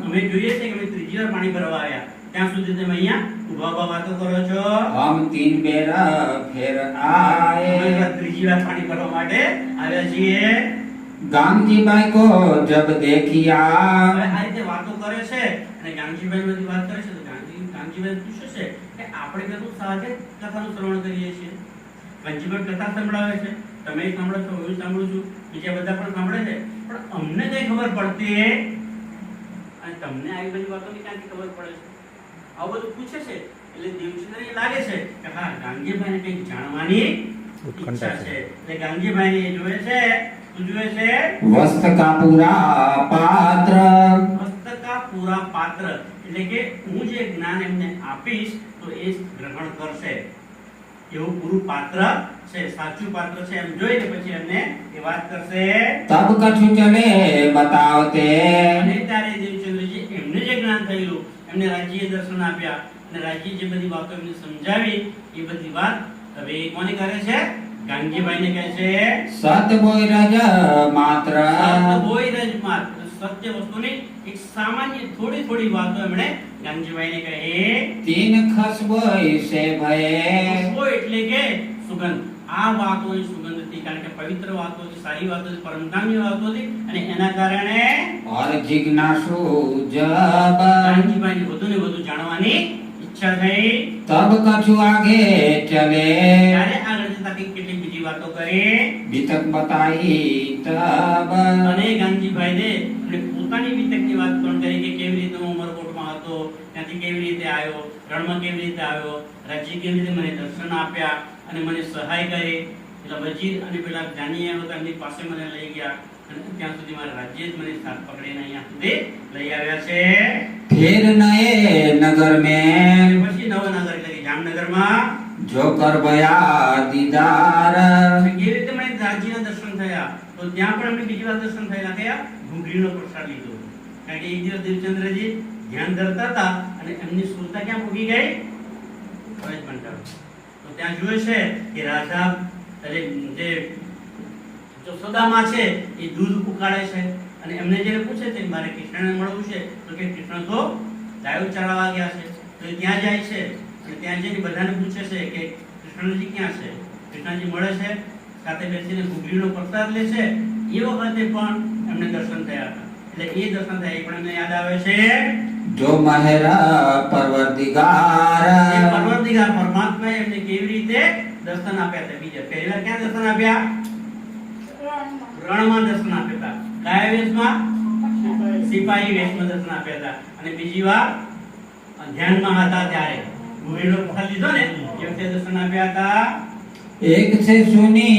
અમે જોઈએ છે કે અમે ત્રીજી વાર પાણી ભરવા આવ્યા, ત્યાં સુધી તમે અહીંયા ઊભા ઊભા વાતો કરો છો. हम तीन बेरा फिर અમે आए ત્રીજી વાર પાણી ભરવા માટે આવ્યા છીએ. गांधी भाई को जब देखिया હવે આ રીતે વાતો કરે છે અને ગાંધીભાઈ બધી વાત કરે છે. તો ગાંધીભાઈ પૂછે છે કે આપણે તો સાજે કથાનું શ્રવણ કરીએ છીએ, ગાંધીભાઈ કથા સંભળાવે છે, તમે સાંભળો છો, હું સાંભળું છું, બીજા બધા પણ સાંભળે છે, પણ અમને કઈ ખબર પડતી અને તમને આવી બધી વાતોની ક્યાંથી ખબર પડે છે? આવું બધું પૂછે છે. એટલે દેવચંદ્રને લાગે છે કે હા, ગાંધીભાઈને કંઈક જાણવાની ઈચ્છા છે. એટલે ગાંધીભાઈને એ જોવે છે, શું જોવે છે? वस्त्र का पूरा पात्र પુસ્તકા પૂરા પાત્ર, એટલે કે હું જે જ્ઞાન એમને આપીશ તો એ ગ્રહણ કરશે એવું પૂરું પાત્ર છે, સાચું પાત્ર છે એમ જોઈને પછી એમને એ વાત કરશે. तब कछु चले बतावते અને ત્યારે દેવચંદ્રજી એમને જે જ્ઞાન થયેલું, એમને રાજ્યએ દર્શન આપ્યા અને રાજ્ય જે બધી વાતો એમને સમજાવી એ બધી વાત હવે એ કોને કરે છે? ગાંધીભાઈને કહે છે. सत्य बोई रज मात्र બોય રજમાત, સત્ય વસ્તુની એક સામાન્ય થોડી થોડી વાતો એમણે ગાંધીભાઈને કહે. तीन खसबोई से भये ખુશ્બો એટલે કે સુગંધ. આ વાતોની સુગંધ હતી, કારણ કે પવિત્ર વાતો હતી, સારી વાતો હતી, પરમધામની વાતો હતી અને એના કારણે और जिज्ञासु जब ગાંધીભાઈને વધુ ને વધુ જાણવાની ઈચ્છા થઈ. तब कछु आगे चले ત્યારે આગળ જતા કેટલીક બીજી વાતો કરી बीतक बताई तब અને ગાંધીભાઈને એમણે પોતાની વિતકની વાત પણ કરી કે કેવી રીતે હું ઉમરકોટમાં હતો, ત્યાંથી કેવી રીતે આવ્યો, રણમાં કેવી રીતે આવ્યો, રાજ્ય કેવી રીતે મને દર્શન આપ્યા અને મને સહાય કરી. એટલે વજીર અને પેલા જાની આવ્યો તો એમની પાસે મને લઈ ગયા અને ત્યાં સુધી મારા રાજ્ય જ મને સાથ પકડીને અહીંયા સુધી લઈ આવ્યા છે. फिर नए नगर में પછી નવનગર એટલે કે જામનગરમાં जो कर भया दीदार કેવી રીતે મને રાજ્યના દર્શન થયા, તો ત્યાં પણ અમને બીજી વાર દર્શન થયેલા. કયા? ઘૂઘરીનો પ્રસાદ લીધો. કારણ કે એક દિવસ દેવચંદ્રજી ધ્યાન ધરતા હતા અને એમની સુરતા ક્યાં પૂગી ગઈ? વ્રજમંડળ. તો ત્યાં જોયે છે કે રાધા એટલે જે સુદામા છે એ દૂધ ઉકાળે છે અને એમને જ્યારે પૂછે છે કે મારે કૃષ્ણને મળવું છે, તો કે કૃષ્ણ તો ગાયો ચરાવવા ગયા છે. તો એ ત્યાં જાય છે અને ત્યાં જઈને બધાને પૂછે છે કે કૃષ્ણજી ક્યાં છે. કૃષ્ણજી મળે છે, સાથે બેસીને ઘૂઘરીનો પ્રસાદ લે છે. એ વખતે પણ એમને દર્શન થયા હતા. એટલે એ દર્શન થયા એ પણ એમને યાદ આવે છે. जो महरा એ परवरदिगार પરવરદિગાર પરમાત્માએ એમને કેવી રીતે દર્શન આપ્યા હતા. બીજા પહેલી વાર ક્યાં દર્શન આપ્યા? રણમાં દર્શન આપ્યા હતા. કયા વેશમાં? સિપાહી વેશમાં દર્શન આપ્યા હતા. અને બીજી વાર ધ્યાનમાં હતા ત્યારે ઘોડીનો પ્રસાદ લીધો ને એ વખતે દર્શન આપ્યા હતા. एक से सुनी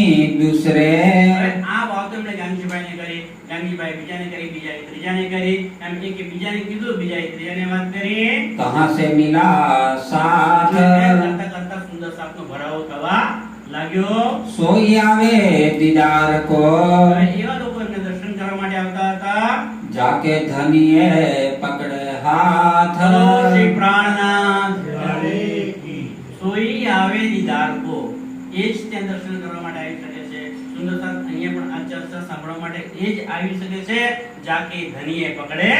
दूसरे હવે આ વાત એમણે ગાંધીભાઈને કરી, ગાંધીભાઈ બીજાને કરી, બીજાએ ત્રીજાને કરી, એમ એક બીજાને કીધું, બીજાએ ત્રીજાને વાત કરી. कहाँ से मिला साथ કરતા કરતા સુંદર સાપનો ભરાવો થવા લાગ્યો. सोई आवे दीदार को હવે એવા લોકો એમને દર્શન કરવા માટે આવતા હતા. जाके धनिए पकड़े हाथ ચલો શ્રી પ્રાણનાથ સોઈ આવે દીદાર કો. એ જ ત્યાં દર્શન કરવા માટે આવી શકે છે. સુંદર સાપ અહીંયા પણ આ ચર્ચા સાંભળવા માટે એ જ આવી શકે છે જાકે ધનીએ પકડે.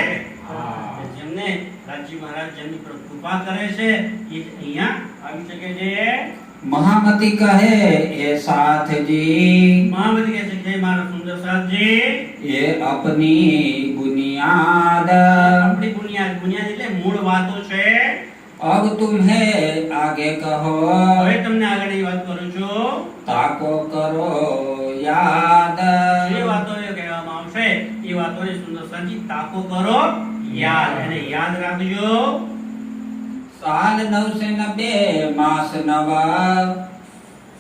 જેમને રાજી મહારાજ જેમની પર કૃપા કરે છે એ જ અહીંયા આવી શકે છે. महामती कहे ये साथ जी મહામતી કહે છે કે મારા સુંદર સાપજી, ये अपनी बुनियाद આપણી બુનિયાદ, બુનિયાદ એટલે મૂળ વાતો છે. अब तुम्हें आगे कहो હવે તમને આગળની વાત કરું છું. ताको करो याद જે વાતો એ કહેવામાં આવશે એ વાતોને સુંદર સાજી તાકો કરો, યાદ અને યાદ રાખજો. साल 990 मास नवा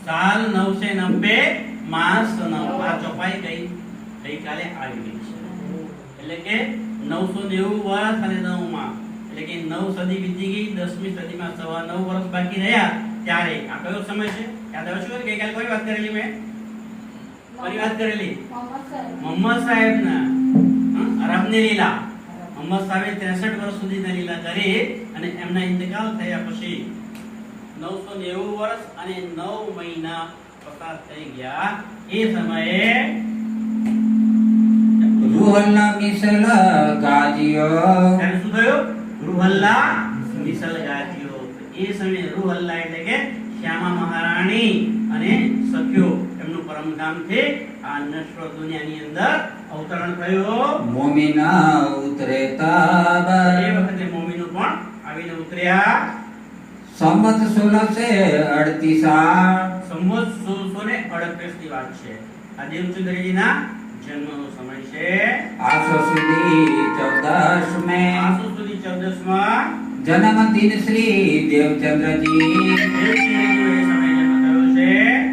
સાલ 990 માસ 9. આ ચોપાઈ ગઈકાલે આવી ગઈ છે. એટલે કે 990 વર્ષ અને 9 માસ એટલે કે 9 સદી વીતી ગઈ. 10મી સદીમાં 9.25 વર્ષ બાકી રહ્યા ત્યારે આ કયો સમય છે? યાદ આવે છે? ગઈકાલે કોની વાત કરેલી મેં? કોની વાત કરેલી? મોહમ્મદ સાહેબના અરબની લીલા. મોહમ્મદ સાહેબે 63 વર્ષ સુધીની લીલા કરી અને એમના ઇંતકાલ થયા પછી 990 વર્ષ અને 9 મહિના પસાર થઈ ગયા. એ સમયે रूहल्ला मिसल गाजियो ત્યારે શું થયું? રૂહલ્લા મિસલ ગાજ્યો. એ સમયે રૂહલ્લા એટલે કે શ્યામા મહારાણી અને સખ્યો એમનું પરમધામથી આ નશ્વર દુનિયાની અંદર અવતરણ થયું. मोमिना उतरे तब એ વખતે મોમીનો પણ આવીને ઉતર્યા. संवत 1638 સંવત 1638 ની વાત છે. આ દેવચંદ્રજીના જન્મનો સમય છે. आसो सुदी 14 में આસો સુધી 14 માં जन्मदिन श्री देवचंद्र जी દેવચંદ્રજીનો એ સમય જન્મ થયો છે.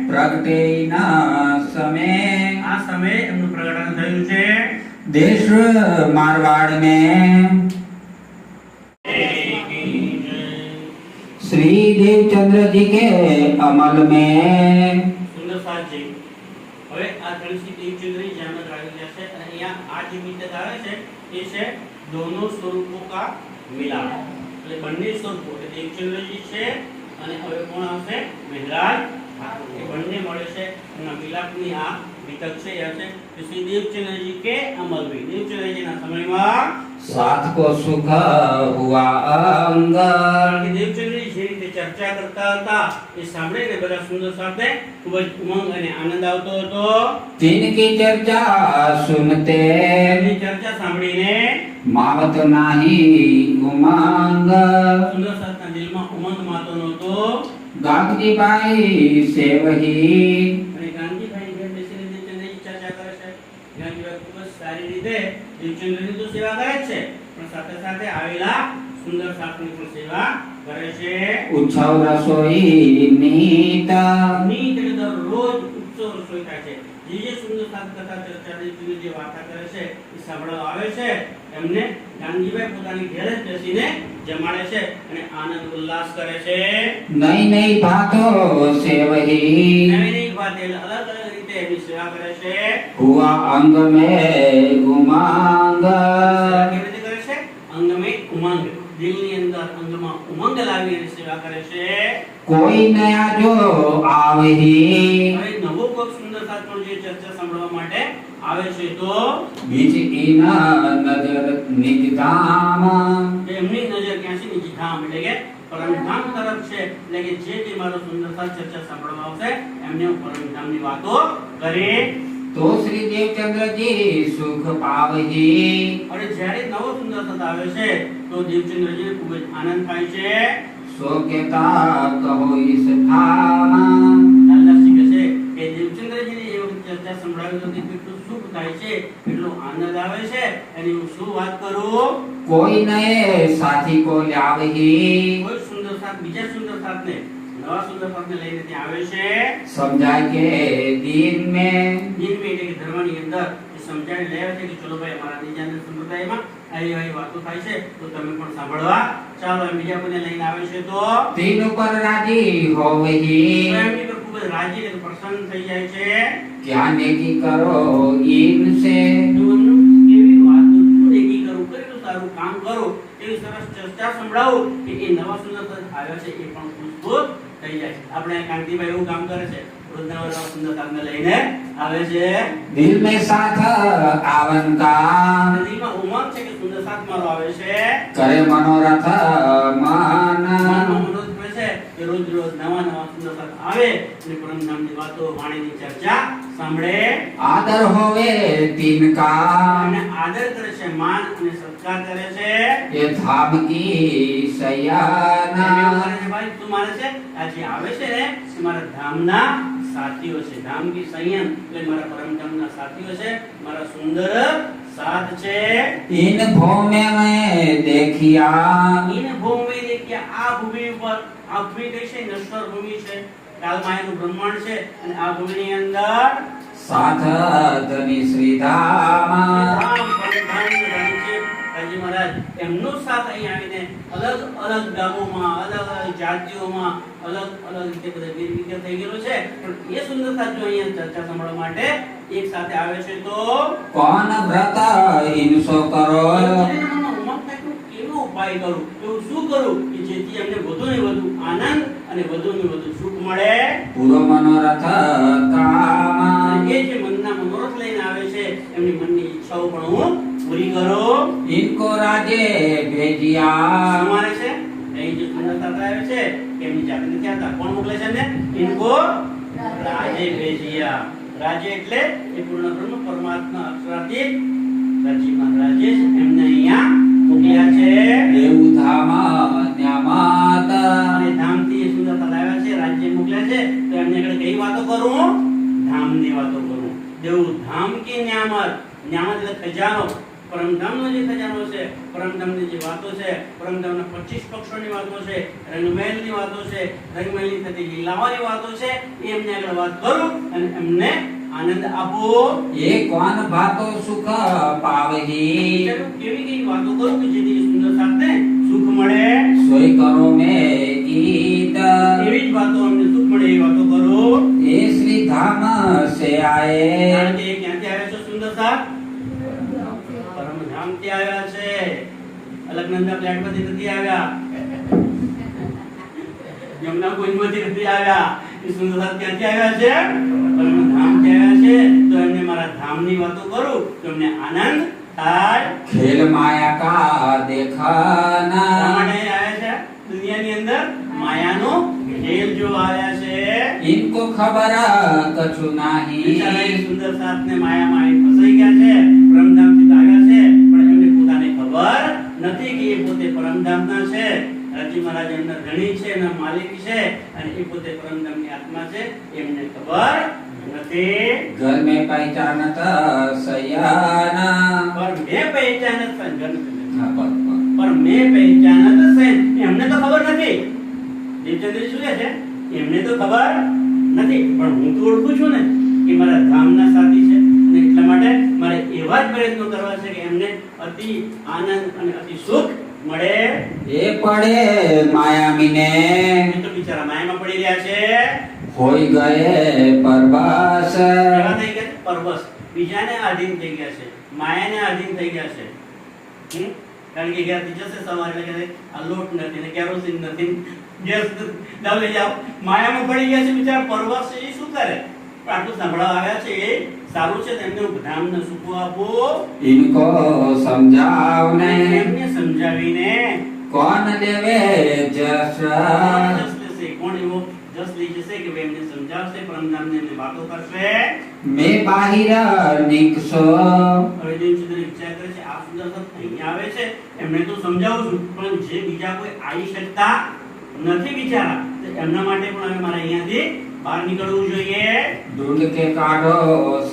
प्रगटे ना समय આ સમયે એમનું પ્રગટન થયું છે. देश मारवाड़ में श्री देवचंद्र जी के अमल में સુંદર સાજી. હવે આ ધનશ્રી દેવચંદ્રની જેમ જ આવી ગયા છે અને અહીંયા આ જે મિતક આવે છે એ છે દોનો સ્વરૂપો કા મિલાપ. એટલે બંને સ્વરૂપો એટલે દેવચંદ્રજી છે અને હવે કોણ આવશે? મહેરાજ ઠાકોર. એ બંને મળે છે એના મિલાપની આ મિતક છે. એ છે કે શ્રી દેવચંદ્રજી કે અમલ में દેવચંદ્રજીના સમયમાં साथ को सुख हुआ अंग કે દેવચંદ્રજી જે રીતે ચર્ચા કરતા હતા એ સાંભળીને બધા સુંદર સાથે ખૂબ જ ઉમંગ અને આનંદ આવતો હતો. जिनकी चर्चा सुनते એમની ચર્ચા સાંભળીને मावत नाही उमंग સુંદર સાથના દિલમાં ઉમંગ માતો નહોતો. गागजी बाई से वही અને ગાંધીભાઈ ઘેર બેસીને દેવચંદ્રજી ચર્ચા કરે છે. ગાંધીભાઈ ખૂબ જ સારી રીતે દેવચંદ્રની તો સેવા કરે જ છે પણ સાથે સાથે આવેલા સુંદર સાતની પણ સેવા કરે છે. ઉત્સવ રસોઈ નીત નીત એટલે દરરોજ ઉત્સવ રસોઈ થાય છે. જે સુંદર સાત કથા ચર્ચાની જે વાર્તા કરે છે એ સાંભળવા આવે છે એમને ગાંધીભાઈ પોતાની ઘેર જ બેસીને જમાડે છે અને આનંદ ઉલ્લાસ કરે છે. નઈ નઈ ભાતો સેવહી નવી નવી વાત એટલે અલગ અલગ રીતે એની સેવા કરે છે. હુઆ અંગ મે ઉમાંગ સેવા કેવી રીતે કરે છે? અંગમે ઉમંગ, દિલની અંદર અંગમાં ઉમંગ લાવી એની સેવા કરે છે. કોઈ નયા જો આવહી હવે નવો કોઈક સુંદર સાત પણ જે ચર્ચા સાંભળવા માટે આવે છે તો બીજ ઇના નજર નિજ ધામ એમની નજર ક્યાં છે? નીચે ધામ એટલે કે પરમધામ તરફ છે. એટલે કે જે મારો સુંદર સાત ચર્ચા સાંભળવા આવશે એમને હું પરમધામની વાતો કરી. તો શ્રી દેવચંદ્રજી સુખ પાવહી અને જ્યારે નવો સુંદર સાત આવે છે તો દેવચંદ્રજીને ખૂબ જ આનંદ થાય છે. સો કેતા કહો ઇસ ધામ દાદાજી કહે છે કે દેવચંદ્રજીને એ વખત ચર્ચા સંભળાવી તો કેટલું સુખ થાય છે, કેટલો આનંદ આવે છે એની હું શું વાત કરું. કોઈ નએ સાથી કો લાવહી કોઈ સુંદર સાત બીજા સુંદર સાતને નવા સુંદર સાતને લઈને ત્યાં આવે છે. સમજાય કે દિન में દિનમે એટલે કે ધર્મની અંદર એ સમજાવી લે છે કે ચલો ભાઈ અમારા નિજાનંદ સંપ્રદાયમાં આવી વાતો થાય છે તો તમે પણ સાંભળવા ચાલો. એમ બીજા કોઈને લઈને આવે છે તો तीन ઉપર રાજી હોવહી એમની પર ખૂબ જ રાજી એટલે પ્રસન્ન થઈ જાય છે. क्या नेकी करो इनसे એમનું કેવી વાતો એકી કરું, કેટલું સારું કામ કરું, એવી સરસ ચર્ચા સંભળાવું કે એ નવા સુંદર સાત આવ્યા છે એ પણ ખુશ થઈ જાય. આપણે કાંતિભાઈ એવું કામ કરે છે, રોજ નવા સુંદર સાતને લઈને આવે છે. दिल में साथ आवन का દિલમાં ઉમંગ છે કે સુંદર સાત મારો આવે છે. करे मनोरथ मान મનમાં મનોરથ કરે છે કે રોજ રોજ નવા સુંદર સાત આવે અને પરમધામની વાતો વાણીની ચર્ચા સાંભળે आदर होवे तीन का અને આદર કરે છે, માન અને સત્કાર કરે છે. ये धाम की सयाना એવું કરે છે ભાઈ તું મારે છે આ જે આવે છે ને એ મારા ધામના સાથીઓ છે. ધામ કી સંયમ એટલે મારા પરમધામના સાથીઓ છે, મારા સુંદર સાથ છે. इन भूमि में देखिया इन ભૂમિ દેખ્યા આ ભૂમિ ઉપર આ ભૂમિ કઈ છે? નશ્વર ભૂમિ છે, કાલમાયનું બ્રહ્માંડ છે અને આ ભૂમિની અંદર साथ धनी श्री धाम ધામ પરમધામ ધણી છે. રાજી મહારાજ એમનો સાથ અહીં આવીને અલગ અલગ ગામોમાં અલગ અલગ જાતિઓમાં અલગ અલગ રીતે બધા વિવિધ થઈ ગયેલો છે પણ એ સુંદર સાથ જો અહીંયા ચર્ચા સાંભળવા માટે એક સાથે આવે છે તો कौन व्रत इनसो करो કેવો ઉપાય કરું, એવું શું કરું કે જેથી અમને વધુ ને વધુ આનંદ અને વધુ ને વધુ સુખ મળે. पूरो मनोरथ काम અને એ જે મનના મનોરથ લઈને આવે છે એમની મનની ઈચ્છાઓ પણ હું પૂરી કરું. इनको राजे भेजिया અમારે છે અહીં જે સુંદર સાથ આવે છે એમની જાતે નથી આવતા, કોણ મોકલે છે ને? ઇनको રાજે ભેજિયા. રાજે એટલે એ પૂર્ણ બ્રહ્મ પરમાત્મા અક્ષરાતીત રાજી મહારાજે એમને અહીંયા મોકલ્યા છે. देव धाम न्यामात અને ધામથી એ સુંદર સાથ આવ્યા છે, રાજ્ય મોકલ્યા છે તો એમને આગળ કઈ વાતો કરું? ધામની વાતો કરું. દેવ ધામ કી ન્યામત, ન્યામત એટલે ખજાનો, પરમધામનો જે ખજાનો છે, પરમધામની જે વાતો છે, પરમધામના 25 પક્ષોની વાતો છે, રંગમહેલની વાતો છે, રંગમહેલની થતી લીલાઓની વાતો છે, એ એમને આગળ વાત કરું અને એમને આનંદ આપો. ये कौन बातो सुख पावही ચાલો કેવી કેવી વાતો કરું કે જેથી સુંદર સાથને સુખ મળે. सोई करो में ईत એવી જ વાતો અમને સુખ મળે એ વાતો કરો. ये श्री धाम से आए કારણ કે એ ક્યાંથી આવ્યા છે સુંદર સાથ? પરમધામથી આવ્યા છે. અલકનંદા પ્લેટમાંથી નથી આવ્યા, યમુના કુંજમાંથી નથી આવ્યા. એ સુંદર સાથ ક્યાંથી આવ્યા છે? પરમધામથી આવ્યા છે. તો એમને મારા ધામની વાતો કરું તો એમને આનંદ થાય. खेल माया का देखना શા માટે આવ્યા છે? દુનિયાની અંદર માયાનો ખેલ જો આવ્યા છે. इनको खबर कछु બિચારા એ नहीं સુંદર સાથને માયામાં આવીને ફસાઈ ગયા છે. પરમધામથી તો આવ્યા છે પણ એમને પોતાને ખબર નથી કે એ પોતે પરમધામના છે. રાજી મહારાજ એમના ધણી છે, એમના માલિક છે અને એ પોતે પરમધામની આત્મા છે એમને ખબર નથી. घर में पहचानत सयाना पर मैं पहचानत हाँ, पर। पर मैं पहचानत દેવચંદ્રજી શું કહે છે? એમને તો ખબર નથી, પણ હું તો ઓળખું છું ને કે મારા ધામના સાથી છે, અને એટલા માટે મારે એવા જ પ્રયત્નો કરવા છે કે એમને અતિ આનંદ અને અતિ સુખ મળે. એ પડે માયામીને એ તો બિચારા માયામાં પડી રહ્યા છે. હોઈ ગયે પરબાસ. કેવા થઈ ગયા છે? પરવશ. બીજાને આધીન થઈ ગયા છે, માયાને આધીન થઈ ગયા છે. કારણ કે ઘેરથી જશે સવારે એટલે કહે આ લોટ નથી ને કેરોસીન નથી, ગેસ લાવ લઈ જાઓ. માયામાં પડી ગયા છે બિચારા, પરવશ છે. એ શું કરે? પણ આટલું સાંભળવા આવ્યા છે એ સારું છે, તેમને ધામને સુખો આપો. ઇનકો સમજાવને એમને સમજાવીને કોણ લેવે જસ. જસ લેશે. કોણ એવો જસ લઈ જશે કે ભાઈ એમને સમજાવશે, પરમધામને એમને વાતો કરશે. મે બાહિર નિકસો. હવે દેવચંદ્ર વિચાર કરે છે આ સુંદર સત અહીંયા આવે છે, એમને તો સમજાવું છું, પણ જે બીજા કોઈ આવી શકતા નથી બિચારા, તો એમના માટે પણ હવે મારે અહીંયાથી બહાર નીકળવું જોઈએ. ઢૂંઢ કે કાઢો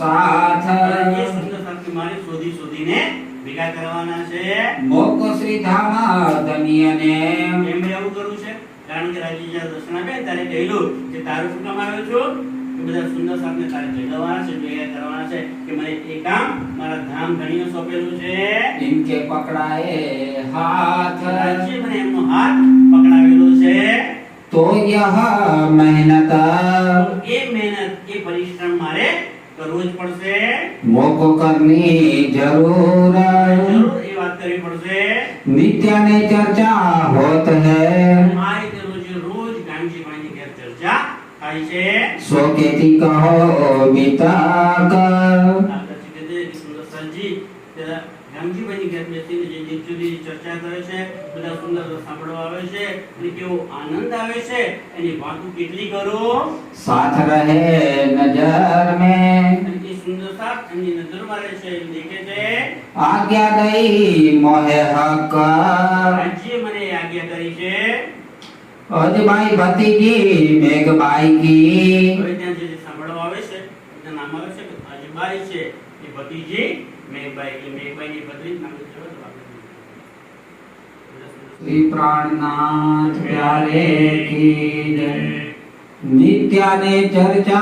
સાથ. એ સુંદર સાથે મારે શોધીને ભેગા કરવાના છે. મોકો શ્રી ધામ ધન્યને એમ એવું કરવું છે, કારણ કે રાજી જ્યારે દર્શન આપે ત્યારે કહેલું કે તારું શું કામ આવ્યો છું? કે બધા સુંદર સાથે તારે જગાવવાના છે, ભેગા કરવાના છે કે મને એ કામ મારા ધામ ધણીઓ સોંપેલું છે. ઇનકે પકડાએ હાથ. રાજ્ય મને એમનો હાથ પકડાવેલો છે. તો યહ મહેનત તો એ મહેનત, એ પરિશ્રમ મારે કરવો જ પડશે. મોકો કરની જરૂર. જરૂર એ વાત કરવી પડશે. નિત્ય ને ચર્ચા હોત હૈ. આ રીતે રોજ ગાંધી ભાઈની ઘેર ચર્ચા થાય છે. સો કેતી કહો બીતા કર. દાદાજી કહે છે કે સુંદર સરજી તેરા ગાંધીભાઈની ઘેર બેસીને જે દીકરી ચર્ચા કરે છે, બધા સુંદર સાંભળવા આવે છે અને કેવો આનંદ આવે છે, એની વાતો કેટલી કરો. साथ रहे नजर में અને એ સુંદર સાથ એમની નજરમાં રહે છે, એ દેખે છે. आज्ञा दई मोहे हक. રાજ્ય મને આજ્ઞા કરી છે. अजबाई भतीजी मेघबाई की. હવે ત્યાં જે સાંભળવા આવે છે એનું નામ આવે છે કે અજબાઈ છે, એ ભતીજી મેઘબાઈ, એ મેઘબાઈની ભત્રીજ નામ છે. श्री प्राणनाथ प्यारे की जय. नित्या ने चर्चा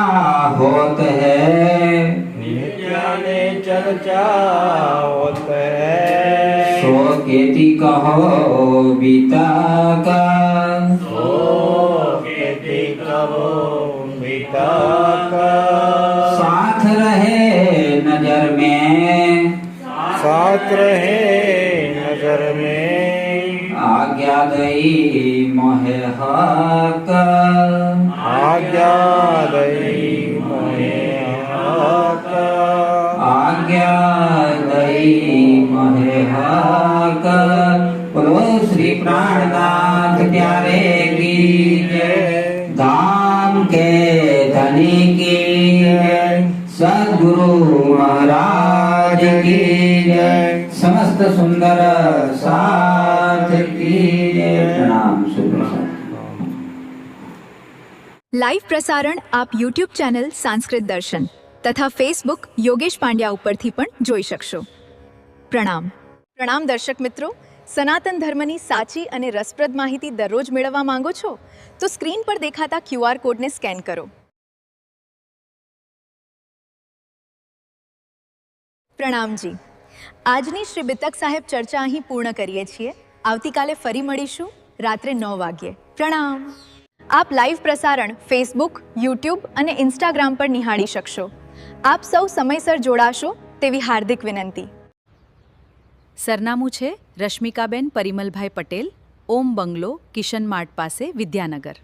होत है. નિત્યાને ચર્ચા હોત હૈ. सो केती कहो बीता का. સો કેતી કહો મીઠા કા. साथ रहे नजर में साथ रहे नजर में. आज्ञा दई मोहे हक. आज्ञा दई मोहे हक. आज्ञा दई मोहे हक. बोलो श्री प्राणनाथ प्यारे की जय. धाम के धनी की जय. सद्गुरु महाराज की जय. समस्त सुंदर साथ की जय. प्रणाम सुप्रसाद. લાઈવ પ્રસારણ આપ યુટ્યુબ ચેનલ સંસ્કૃત દર્શન તથા ફેસબુક યોગેશ પાંડ્યા ઉપરથી પણ જોઈ શકશો. પ્રણામ. પ્રણામ દર્શક મિત્રો. સનાતન ધર્મની સાચી અને રસપ્રદ માહિતી દરરોજ મેળવવા માંગો છો તો સ્ક્રીન પર દેખાતા QR કોડને સ્કેન કરો. પ્રણામજી. આજની શ્રી બિતક સાહેબ ચર્ચા અહીં પૂર્ણ કરીએ છીએ. આવતીકાલે ફરી મળીશું રાત્રે 9 વાગ્યે. પ્રણામ. આપ લાઈવ પ્રસારણ ફેસબુક, યુટ્યુબ અને ઇન્સ્ટાગ્રામ પર નિહાળી શકશો. આપ સૌ સમયસર જોડાશો તેવી હાર્દિક વિનંતી. સરનામું છે રશ્મિકાબેન પરિમલભાઈ પટેલ, ઓમ બંગલો, કિશન માર્ટ પાસે, વિદ્યાનગર.